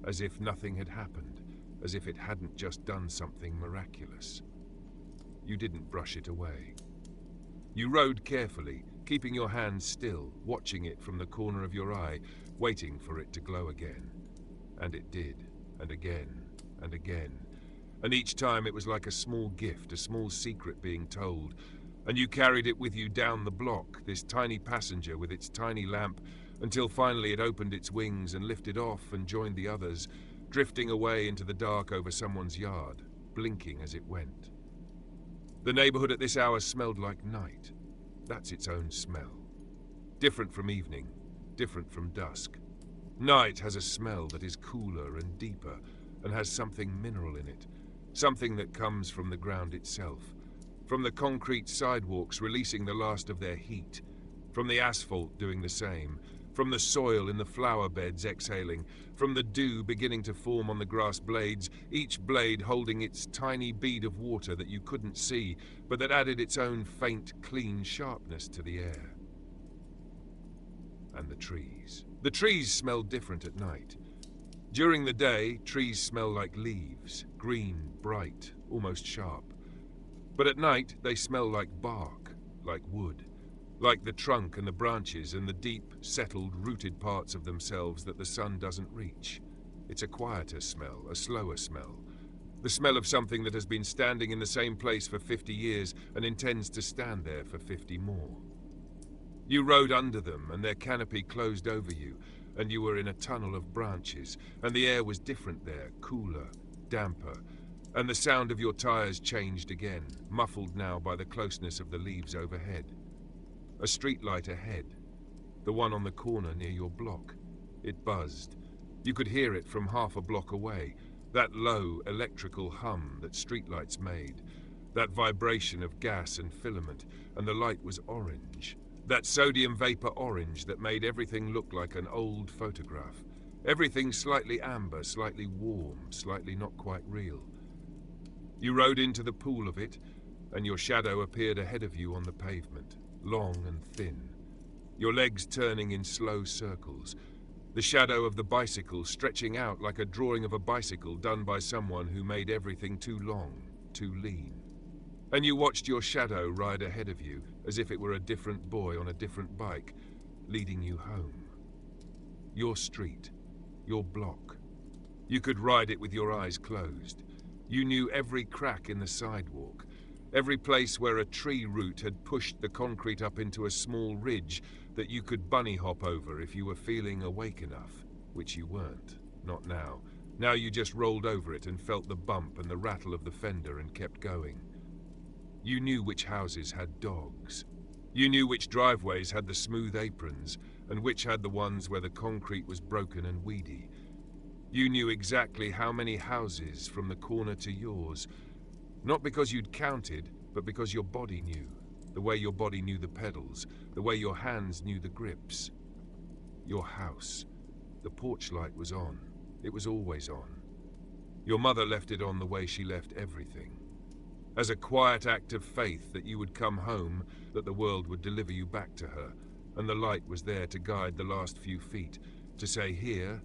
as if nothing had happened, as if it hadn't just done something miraculous. You didn't brush it away. You rode carefully, keeping your hand still, watching it from the corner of your eye, waiting for it to glow again. And it did, and again, and again. And each time it was like a small gift, a small secret being told. And you carried it with you down the block, this tiny passenger with its tiny lamp, until finally it opened its wings and lifted off and joined the others, drifting away into the dark over someone's yard, blinking as it went. The neighborhood at this hour smelled like night. That's its own smell. Different from evening, different from dusk. Night has a smell that is cooler and deeper and has something mineral in it, something that comes from the ground itself, from the concrete sidewalks releasing the last of their heat, from the asphalt doing the same, from the soil in the flower beds exhaling, from the dew beginning to form on the grass blades, each blade holding its tiny bead of water that you couldn't see, but that added its own faint, clean sharpness to the air. And the trees. The trees smell different at night. During the day, trees smell like leaves, green, bright, almost sharp. But at night, they smell like bark, like wood. Like the trunk and the branches and the deep, settled, rooted parts of themselves that the sun doesn't reach. It's a quieter smell, a slower smell. The smell of something that has been standing in the same place for 50 years and intends to stand there for 50 more. You rode under them and their canopy closed over you, and you were in a tunnel of branches, and the air was different there, cooler, damper, and the sound of your tires changed again, muffled now by the closeness of the leaves overhead. A streetlight ahead, the one on the corner near your block. It buzzed. You could hear it from half a block away, that low electrical hum that streetlights made, that vibration of gas and filament, and the light was orange, that sodium vapor orange that made everything look like an old photograph, everything slightly amber, slightly warm, slightly not quite real. You rode into the pool of it, and your shadow appeared ahead of you on the pavement, long and thin, your legs turning in slow circles, the shadow of the bicycle stretching out like a drawing of a bicycle done by someone who made everything too long, too lean. And you watched your shadow ride ahead of you as if it were a different boy on a different bike, leading you home. Your street, your block. You could ride it with your eyes closed. You knew every crack in the sidewalk, every place where a tree root had pushed the concrete up into a small ridge that you could bunny hop over if you were feeling awake enough, which you weren't, not now. Now you just rolled over it and felt the bump and the rattle of the fender and kept going. You knew which houses had dogs. You knew which driveways had the smooth aprons and which had the ones where the concrete was broken and weedy. You knew exactly how many houses from the corner to yours, not because you'd counted, but because your body knew, the way your body knew the pedals, the way your hands knew the grips. Your house. The porch light was on. It was always on. Your mother left it on the way she left everything. As a quiet act of faith that you would come home, that the world would deliver you back to her, and the light was there to guide the last few feet, to say, here,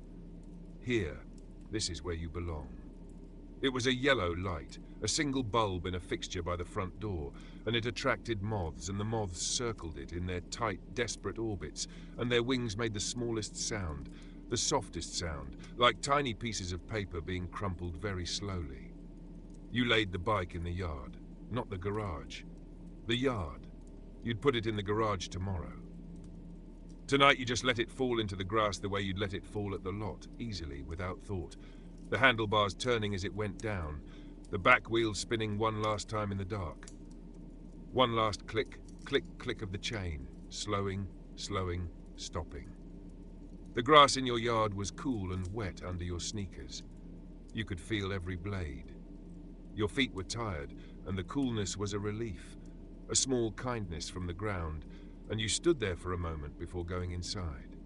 this is where you belong. It was a yellow light, a single bulb in a fixture by the front door, and it attracted moths, and the moths circled it in their tight, desperate orbits, and their wings made the smallest sound, the softest sound, like tiny pieces of paper being crumpled very slowly. You laid the bike in the yard, not the garage. The yard. You'd put it in the garage tomorrow. Tonight you just let it fall into the grass the way you'd let it fall at the lot, easily, without thought. The handlebars turning as it went down, the back wheels spinning one last time in the dark. One last click, click, click of the chain, slowing, slowing, stopping. The grass in your yard was cool and wet under your sneakers. You could feel every blade. Your feet were tired, and the coolness was a relief, a small kindness from the ground, and you stood there for a moment before going inside.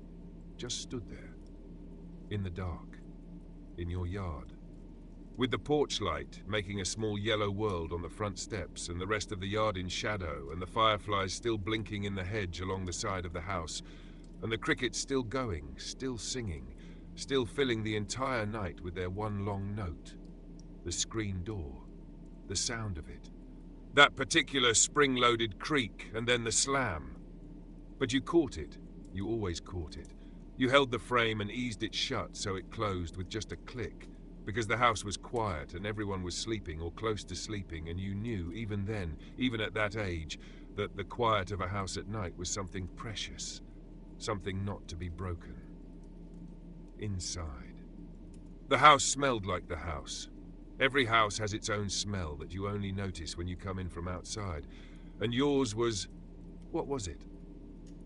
Just stood there, in the dark, in your yard, with the porch light making a small yellow world on the front steps and the rest of the yard in shadow, and the fireflies still blinking in the hedge along the side of the house, and the crickets still going, still singing, still filling the entire night with their one long note. The screen door, the sound of it, that particular spring-loaded creak, and then the slam. But you caught it. You always caught it. You held the frame and eased it shut so it closed with just a click, because the house was quiet and everyone was sleeping or close to sleeping, and you knew, even then, even at that age, that the quiet of a house at night was something precious, something not to be broken. Inside. The house smelled like the house. Every house has its own smell that you only notice when you come in from outside, and yours was... what was it?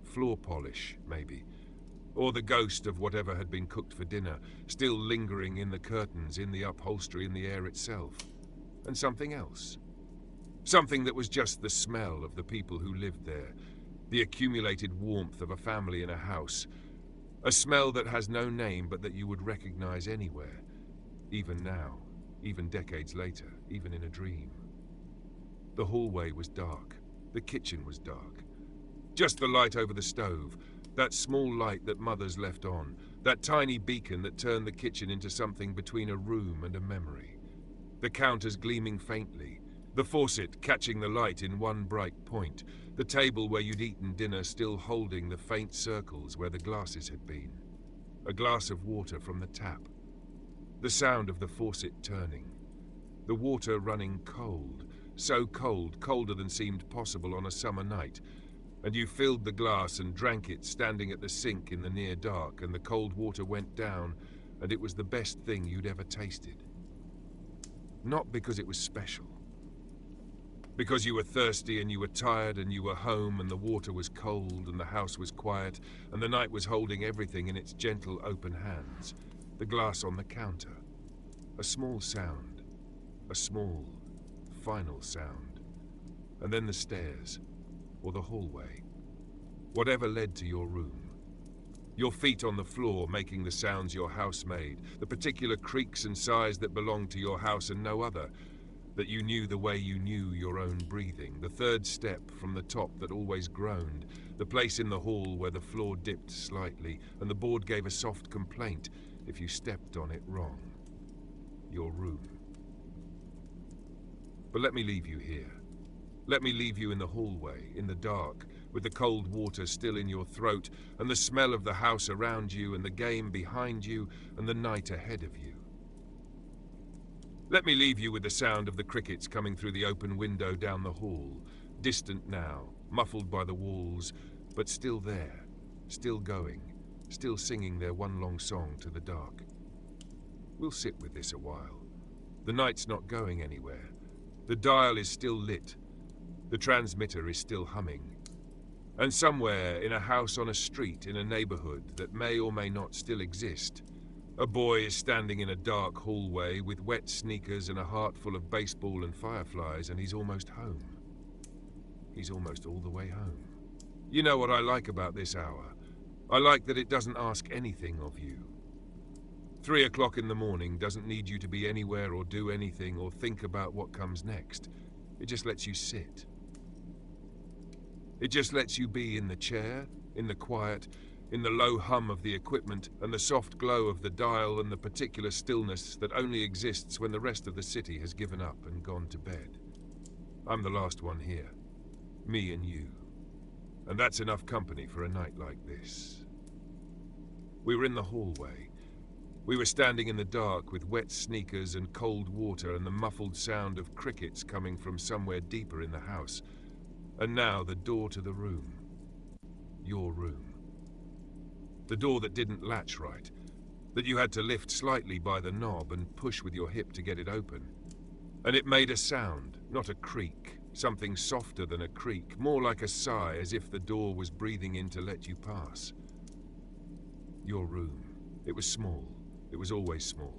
Floor polish, maybe. Or the ghost of whatever had been cooked for dinner, still lingering in the curtains, in the upholstery, in the air itself. And something else. Something that was just the smell of the people who lived there, the accumulated warmth of a family in a house. A smell that has no name but that you would recognize anywhere, even now, even decades later, even in a dream. The hallway was dark. The kitchen was dark. Just the light over the stove, that small light that mothers left on, that tiny beacon that turned the kitchen into something between a room and a memory. The counters gleaming faintly, the faucet catching the light in one bright point, the table where you'd eaten dinner still holding the faint circles where the glasses had been. A glass of water from the tap. The sound of the faucet turning. The water running cold, so cold, colder than seemed possible on a summer night, and you filled the glass and drank it standing at the sink in the near dark, and the cold water went down, and it was the best thing you'd ever tasted. Not because it was special. Because you were thirsty and you were tired and you were home and the water was cold and the house was quiet and the night was holding everything in its gentle open hands. The glass on the counter. A small sound. A small, final sound. And then the stairs. Or the hallway. Whatever led to your room. Your feet on the floor making the sounds your house made, the particular creaks and sighs that belonged to your house and no other, that you knew the way you knew your own breathing, the third step from the top that always groaned, the place in the hall where the floor dipped slightly and the board gave a soft complaint if you stepped on it wrong. Your room. But let me leave you here. Let me leave you in the hallway, in the dark, with the cold water still in your throat, and the smell of the house around you, and the game behind you, and the night ahead of you. Let me leave you with the sound of the crickets coming through the open window down the hall, distant now, muffled by the walls, but still there, still going, still singing their one long song to the dark. We'll sit with this a while. The night's not going anywhere. The dial is still lit. The transmitter is still humming. And somewhere, in a house on a street in a neighborhood that may or may not still exist, a boy is standing in a dark hallway with wet sneakers and a heart full of baseball and fireflies, and he's almost home. He's almost all the way home. You know what I like about this hour? I like that it doesn't ask anything of you. 3 o'clock in the morning doesn't need you to be anywhere or do anything or think about what comes next. It just lets you sit. It just lets you be in the chair, in the quiet, in the low hum of the equipment and the soft glow of the dial and the particular stillness that only exists when the rest of the city has given up and gone to bed. I'm the last one here. Me and you. And that's enough company for a night like this. We were in the hallway. We were standing in the dark with wet sneakers and cold water and the muffled sound of crickets coming from somewhere deeper in the house. And now the door to the room. Your room. The door that didn't latch right, that you had to lift slightly by the knob and push with your hip to get it open. And it made a sound, not a creak, something softer than a creak, more like a sigh, as if the door was breathing in to let you pass. Your room. It was small. It was always small.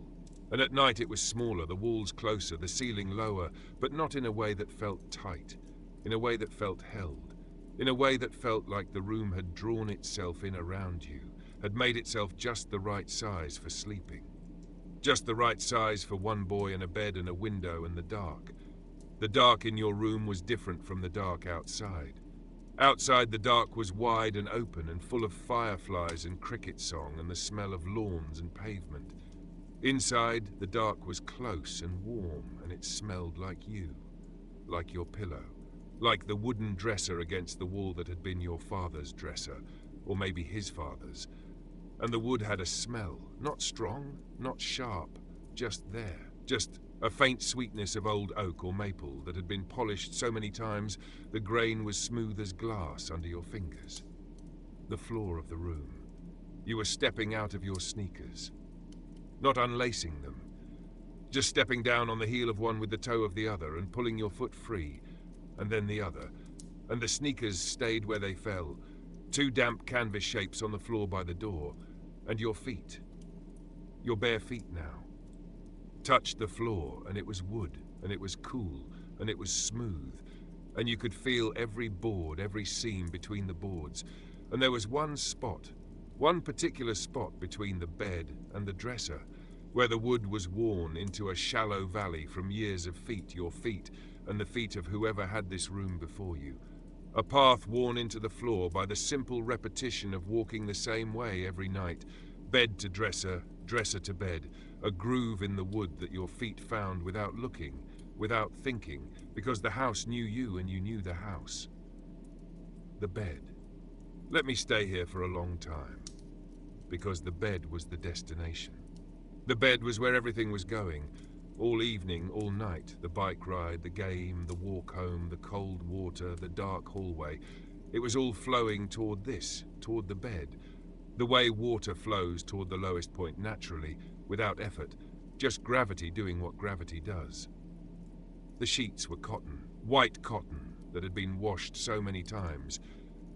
And at night it was smaller, the walls closer, the ceiling lower, but not in a way that felt tight, in a way that felt held, in a way that felt like the room had drawn itself in around you, had made itself just the right size for sleeping. Just the right size for one boy and a bed and a window and the dark. The dark in your room was different from the dark outside. Outside the dark was wide and open and full of fireflies and cricket song and the smell of lawns and pavement. Inside, the dark was close and warm and it smelled like you, like your pillow, like the wooden dresser against the wall that had been your father's dresser, or maybe his father's. And the wood had a smell, not strong, not sharp, just there, just a faint sweetness of old oak or maple that had been polished so many times the grain was smooth as glass under your fingers. The floor of the room. You were stepping out of your sneakers, not unlacing them, just stepping down on the heel of one with the toe of the other and pulling your foot free, and then the other, and the sneakers stayed where they fell, two damp canvas shapes on the floor by the door, and your feet, your bare feet now, touched the floor, and it was wood, and it was cool, and it was smooth, and you could feel every board, every seam between the boards, and there was one spot, one particular spot between the bed and the dresser, where the wood was worn into a shallow valley from years of feet, your feet, and the feet of whoever had this room before you. A path worn into the floor by the simple repetition of walking the same way every night, bed to dresser, dresser to bed, a groove in the wood that your feet found without looking, without thinking, because the house knew you and you knew the house. The bed. Let me stay here for a long time, because the bed was the destination. The bed was where everything was going. All evening, all night, the bike ride, the game, the walk home, the cold water, the dark hallway. It was all flowing toward this, toward the bed. The way water flows toward the lowest point naturally, without effort, just gravity doing what gravity does. The sheets were cotton, white cotton, that had been washed so many times.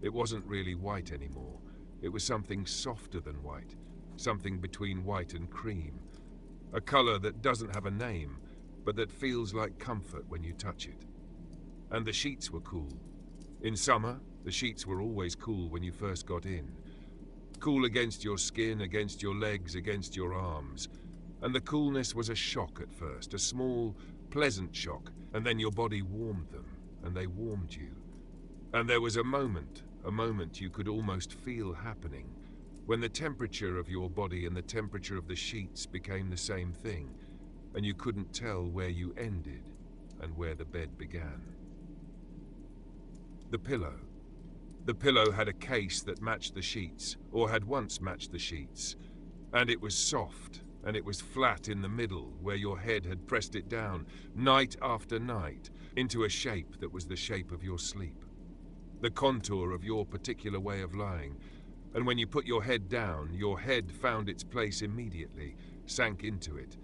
It wasn't really white anymore. It was something softer than white, something between white and cream. A color that doesn't have a name, but that feels like comfort when you touch it. And the sheets were cool. In summer, the sheets were always cool when you first got in. Cool against your skin, against your legs, against your arms. And the coolness was a shock at first, a small, pleasant shock, and then your body warmed them, and they warmed you. And there was a moment you could almost feel happening, when the temperature of your body and the temperature of the sheets became the same thing, and you couldn't tell where you ended and where the bed began. The pillow. The pillow had a case that matched the sheets, or had once matched the sheets, and it was soft, and it was flat in the middle, where your head had pressed it down, night after night, into a shape that was the shape of your sleep, the contour of your particular way of lying. And when you put your head down, your head found its place immediately, sank into it,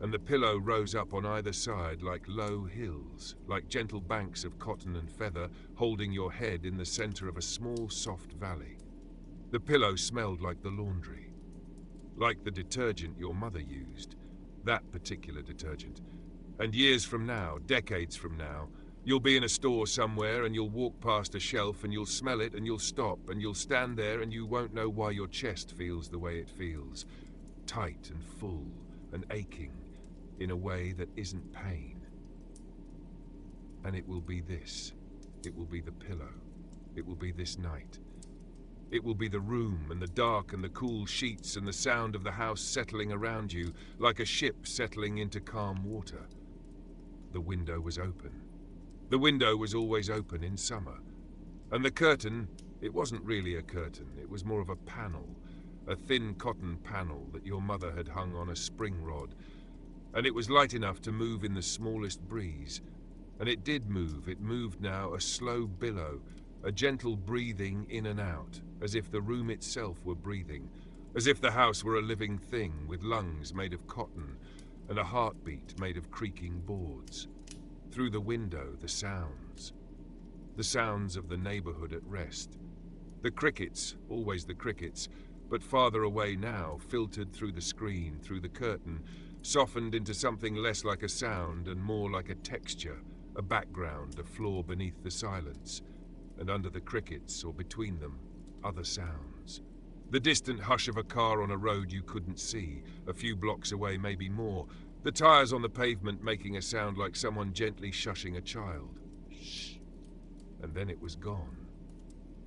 and the pillow rose up on either side like low hills, like gentle banks of cotton and feather, holding your head in the center of a small, soft valley. The pillow smelled like the laundry, like the detergent your mother used, that particular detergent. And years from now, decades from now, you'll be in a store somewhere and you'll walk past a shelf and you'll smell it and you'll stop and you'll stand there and you won't know why your chest feels the way it feels, tight and full and aching in a way that isn't pain. And it will be this. It will be the pillow. It will be this night. It will be the room and the dark and the cool sheets and the sound of the house settling around you like a ship settling into calm water. The window was open. The window was always open in summer. And the curtain, it wasn't really a curtain, it was more of a panel, a thin cotton panel that your mother had hung on a spring rod. And it was light enough to move in the smallest breeze. And it did move. It moved now, a slow billow, a gentle breathing in and out, as if the room itself were breathing, as if the house were a living thing with lungs made of cotton and a heartbeat made of creaking boards. Through the window, the sounds of the neighborhood at rest. The crickets, always the crickets, but farther away now, filtered through the screen, through the curtain, softened into something less like a sound and more like a texture, a background, a floor beneath the silence, and under the crickets, or between them, other sounds. The distant hush of a car on a road you couldn't see, a few blocks away, maybe more, the tires on the pavement making a sound like someone gently shushing a child. Shh. And then it was gone,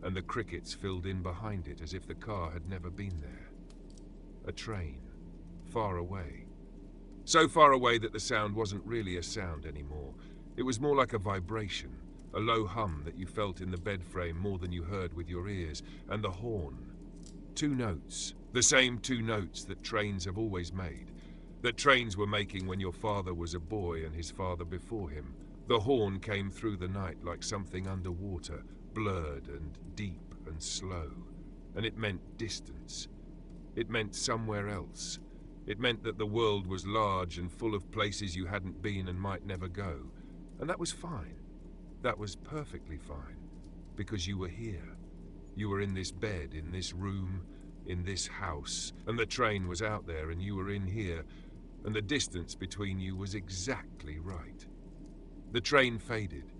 and the crickets filled in behind it as if the car had never been there. A train, far away. So far away that the sound wasn't really a sound anymore. It was more like a vibration, a low hum that you felt in the bed frame more than you heard with your ears, and the horn. 2 notes, the same 2 notes that trains have always made, that trains were making when your father was a boy and his father before him. The horn came through the night like something underwater, blurred and deep and slow, and it meant distance. It meant somewhere else. It meant that the world was large and full of places you hadn't been and might never go. And that was fine. That was perfectly fine. Because you were here. You were in this bed, in this room, in this house. And the train was out there and you were in here. And the distance between you was exactly right. The train faded.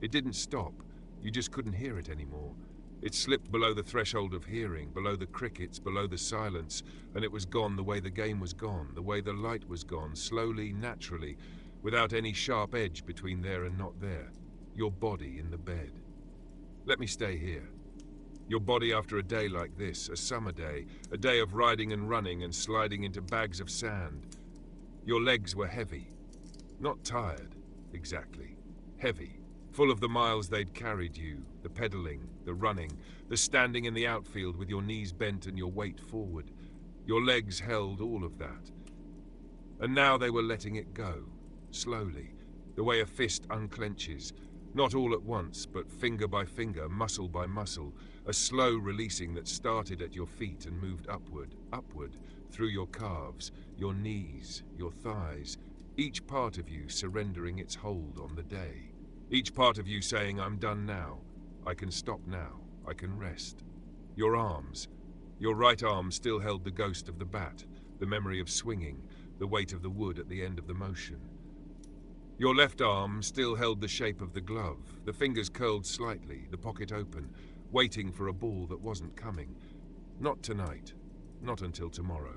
It didn't stop. You just couldn't hear it anymore. It slipped below the threshold of hearing, below the crickets, below the silence, and it was gone the way the game was gone, the way the light was gone, slowly, naturally, without any sharp edge between there and not there. Your body in the bed. Let me stay here. Your body after a day like this, a summer day, a day of riding and running and sliding into bags of sand. Your legs were heavy. Not tired, exactly. Heavy. Full of the miles they'd carried you, the pedaling, the running, the standing in the outfield with your knees bent and your weight forward. Your legs held all of that. And now they were letting it go, slowly, the way a fist unclenches, not all at once, but finger by finger, muscle by muscle, a slow releasing that started at your feet and moved upward, upward, through your calves, your knees, your thighs, each part of you surrendering its hold on the day. Each part of you saying, I'm done now. I can stop now. I can rest. Your arms. Your right arm still held the ghost of the bat, the memory of swinging, the weight of the wood at the end of the motion. Your left arm still held the shape of the glove, the fingers curled slightly, the pocket open, waiting for a ball that wasn't coming. Not tonight. Not until tomorrow,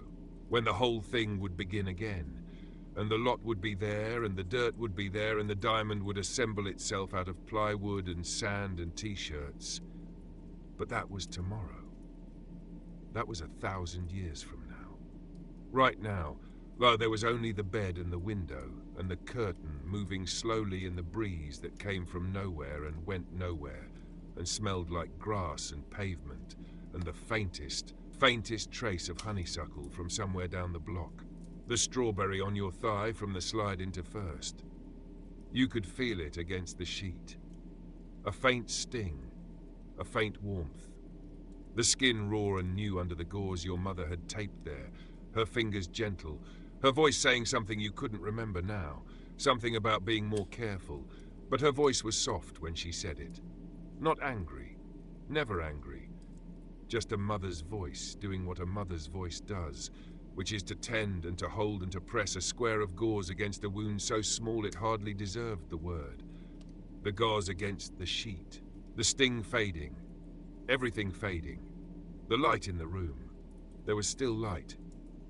when the whole thing would begin again. And the lot would be there, and the dirt would be there, and the diamond would assemble itself out of plywood and sand and t-shirts. But that was tomorrow. That was 1,000 years from now. Right now, though there was only the bed and the window, and the curtain moving slowly in the breeze that came from nowhere and went nowhere, and smelled like grass and pavement, and the faintest trace of honeysuckle from somewhere down the block. The strawberry on your thigh from the slide into first. You could feel it against the sheet. A faint sting, a faint warmth. The skin raw and new under the gauze your mother had taped there, her fingers gentle, her voice saying something you couldn't remember now, something about being more careful, but her voice was soft when she said it. Not angry, never angry, just a mother's voice doing what a mother's voice does, which is to tend and to hold and to press a square of gauze against a wound so small it hardly deserved the word. The gauze against the sheet, the sting fading, everything fading, the light in the room. There was still light,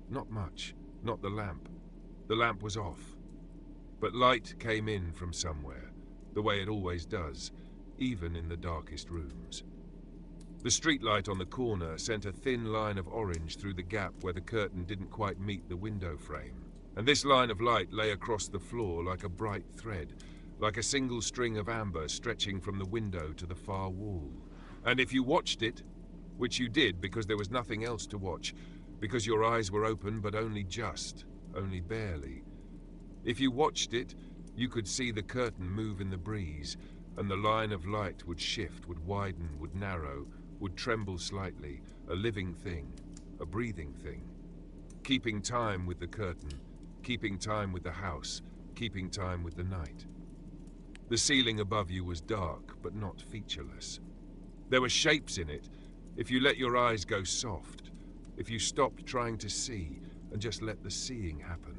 not much, not the lamp. The lamp was off. But light came in from somewhere, the way it always does, even in the darkest rooms. The streetlight on the corner sent a thin line of orange through the gap where the curtain didn't quite meet the window frame. And this line of light lay across the floor like a bright thread, like a single string of amber stretching from the window to the far wall. And if you watched it, which you did because there was nothing else to watch, because your eyes were open but only just, only barely. If you watched it, you could see the curtain move in the breeze, and the line of light would shift, would widen, would narrow, would tremble slightly, a living thing, a breathing thing, keeping time with the curtain, keeping time with the house, keeping time with the night. The ceiling above you was dark, but not featureless. There were shapes in it, if you let your eyes go soft, if you stopped trying to see and just let the seeing happen.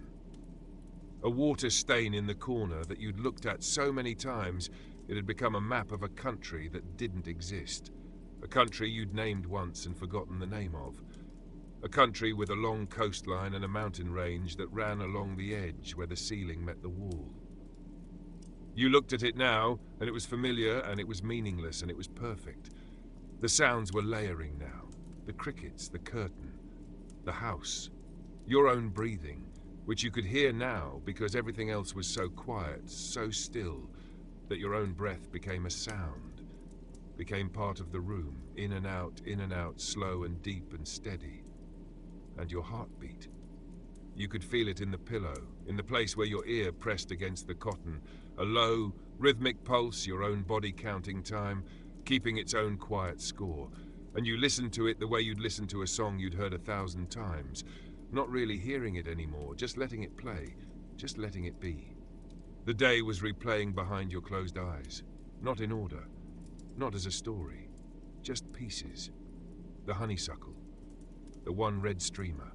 A water stain in the corner that you'd looked at so many times it had become a map of a country that didn't exist. A country you'd named once and forgotten the name of. A country with a long coastline and a mountain range that ran along the edge where the ceiling met the wall. You looked at it now, and it was familiar, and it was meaningless, and it was perfect. The sounds were layering now. The crickets, the curtain, the house. Your own breathing, which you could hear now because everything else was so quiet, so still, that your own breath became a sound, became part of the room, in and out, slow and deep and steady. And your heartbeat. You could feel it in the pillow, in the place where your ear pressed against the cotton, a low, rhythmic pulse, your own body counting time, keeping its own quiet score. And you listened to it the way you'd listen to a song you'd heard 1,000 times, not really hearing it anymore, just letting it play, just letting it be. The day was replaying behind your closed eyes, not in order, not as a story, just pieces. The honeysuckle, the one red streamer,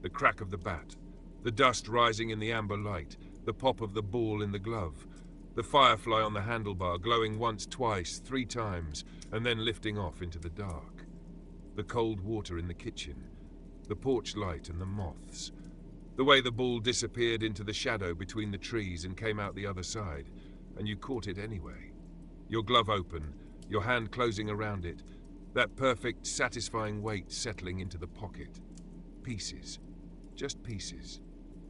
the crack of the bat, the dust rising in the amber light, the pop of the ball in the glove, the firefly on the handlebar glowing once, twice, 3 times, and then lifting off into the dark, the cold water in the kitchen, the porch light and the moths, the way the ball disappeared into the shadow between the trees and came out the other side, and you caught it anyway. Your glove open, your hand closing around it, that perfect, satisfying weight settling into the pocket. Pieces. Just pieces.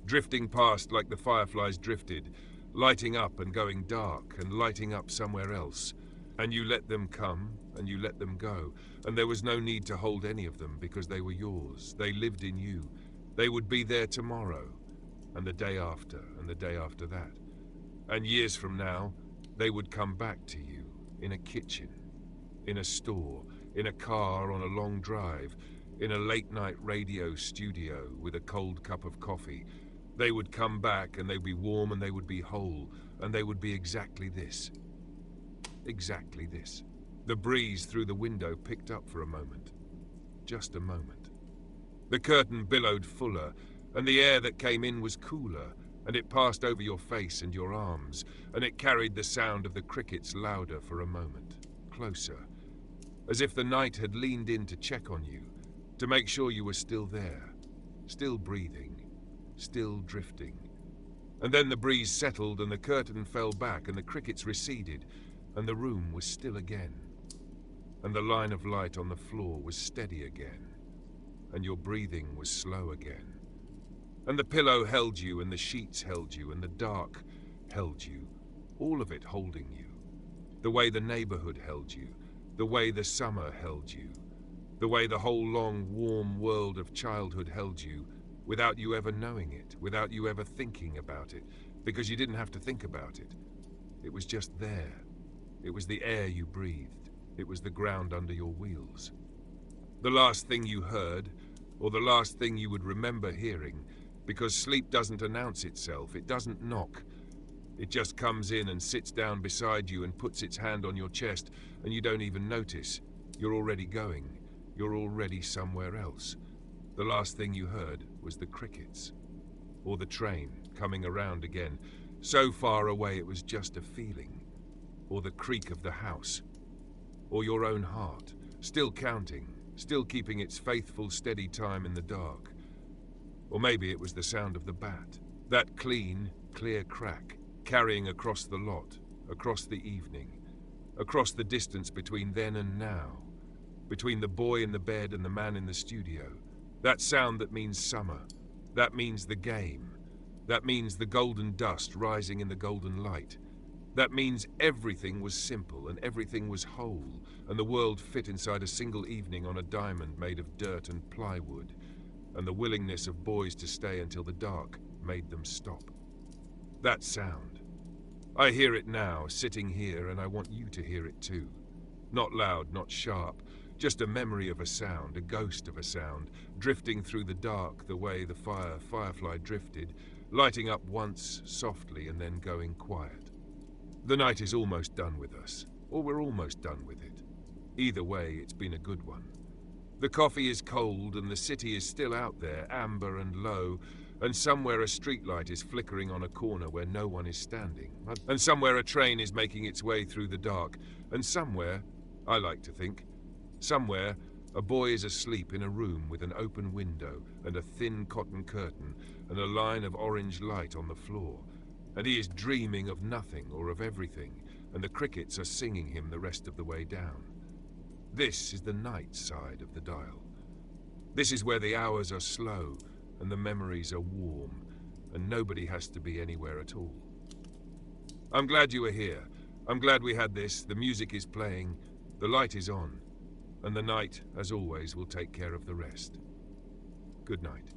Drifting past like the fireflies drifted, lighting up and going dark and lighting up somewhere else. And you let them come, and you let them go, and there was no need to hold any of them because they were yours. They lived in you. They would be there tomorrow, and the day after, and the day after that. And years from now, they would come back to you, in a kitchen, in a store, in a car on a long drive, in a late-night radio studio with a cold cup of coffee. They would come back, and they'd be warm, and they would be whole, and they would be exactly this. Exactly this. The breeze through the window picked up for a moment. Just a moment. The curtain billowed fuller, and the air that came in was cooler, and it passed over your face and your arms, and it carried the sound of the crickets louder for a moment, closer, as if the night had leaned in to check on you, to make sure you were still there, still breathing, still drifting. And then the breeze settled and the curtain fell back and the crickets receded, and the room was still again. And the line of light on the floor was steady again, and your breathing was slow again. And the pillow held you, and the sheets held you, and the dark held you, all of it holding you. The way the neighborhood held you, the way the summer held you, the way the whole long, warm world of childhood held you, without you ever knowing it, without you ever thinking about it, because you didn't have to think about it. It was just there. It was the air you breathed. It was the ground under your wheels. The last thing you heard, or the last thing you would remember hearing, because sleep doesn't announce itself, it doesn't knock. It just comes in and sits down beside you and puts its hand on your chest, and you don't even notice. You're already going. You're already somewhere else. The last thing you heard was the crickets, or the train coming around again, so far away it was just a feeling, or the creak of the house, or your own heart, still counting, still keeping its faithful, steady time in the dark. Or maybe it was the sound of the bat, that clean, clear crack, carrying across the lot, across the evening, across the distance between then and now. between the boy in the bed and the man in the studio. That sound that means summer. That means the game. That means the golden dust rising in the golden light. That means everything was simple and everything was whole, and the world fit inside a single evening on a diamond made of dirt and plywood, and the willingness of boys to stay until the dark made them stop. That sound. I hear it now, sitting here, and I want you to hear it too. Not loud, not sharp, just a memory of a sound, a ghost of a sound, drifting through the dark the way the firefly drifted, lighting up once softly and then going quiet. The night is almost done with us, or we're almost done with it. Either way, it's been a good one. The coffee is cold and the city is still out there, amber and low, and somewhere a streetlight is flickering on a corner where no one is standing, and somewhere a train is making its way through the dark, and somewhere, I like to think, somewhere a boy is asleep in a room with an open window and a thin cotton curtain and a line of orange light on the floor, and he is dreaming of nothing or of everything, and the crickets are singing him the rest of the way down. This is the night side of the dial. This is where the hours are slow and the memories are warm, and nobody has to be anywhere at all. I'm glad you were here. I'm glad we had this. The music is playing, the light is on, and the night, as always, will take care of the rest. Good night.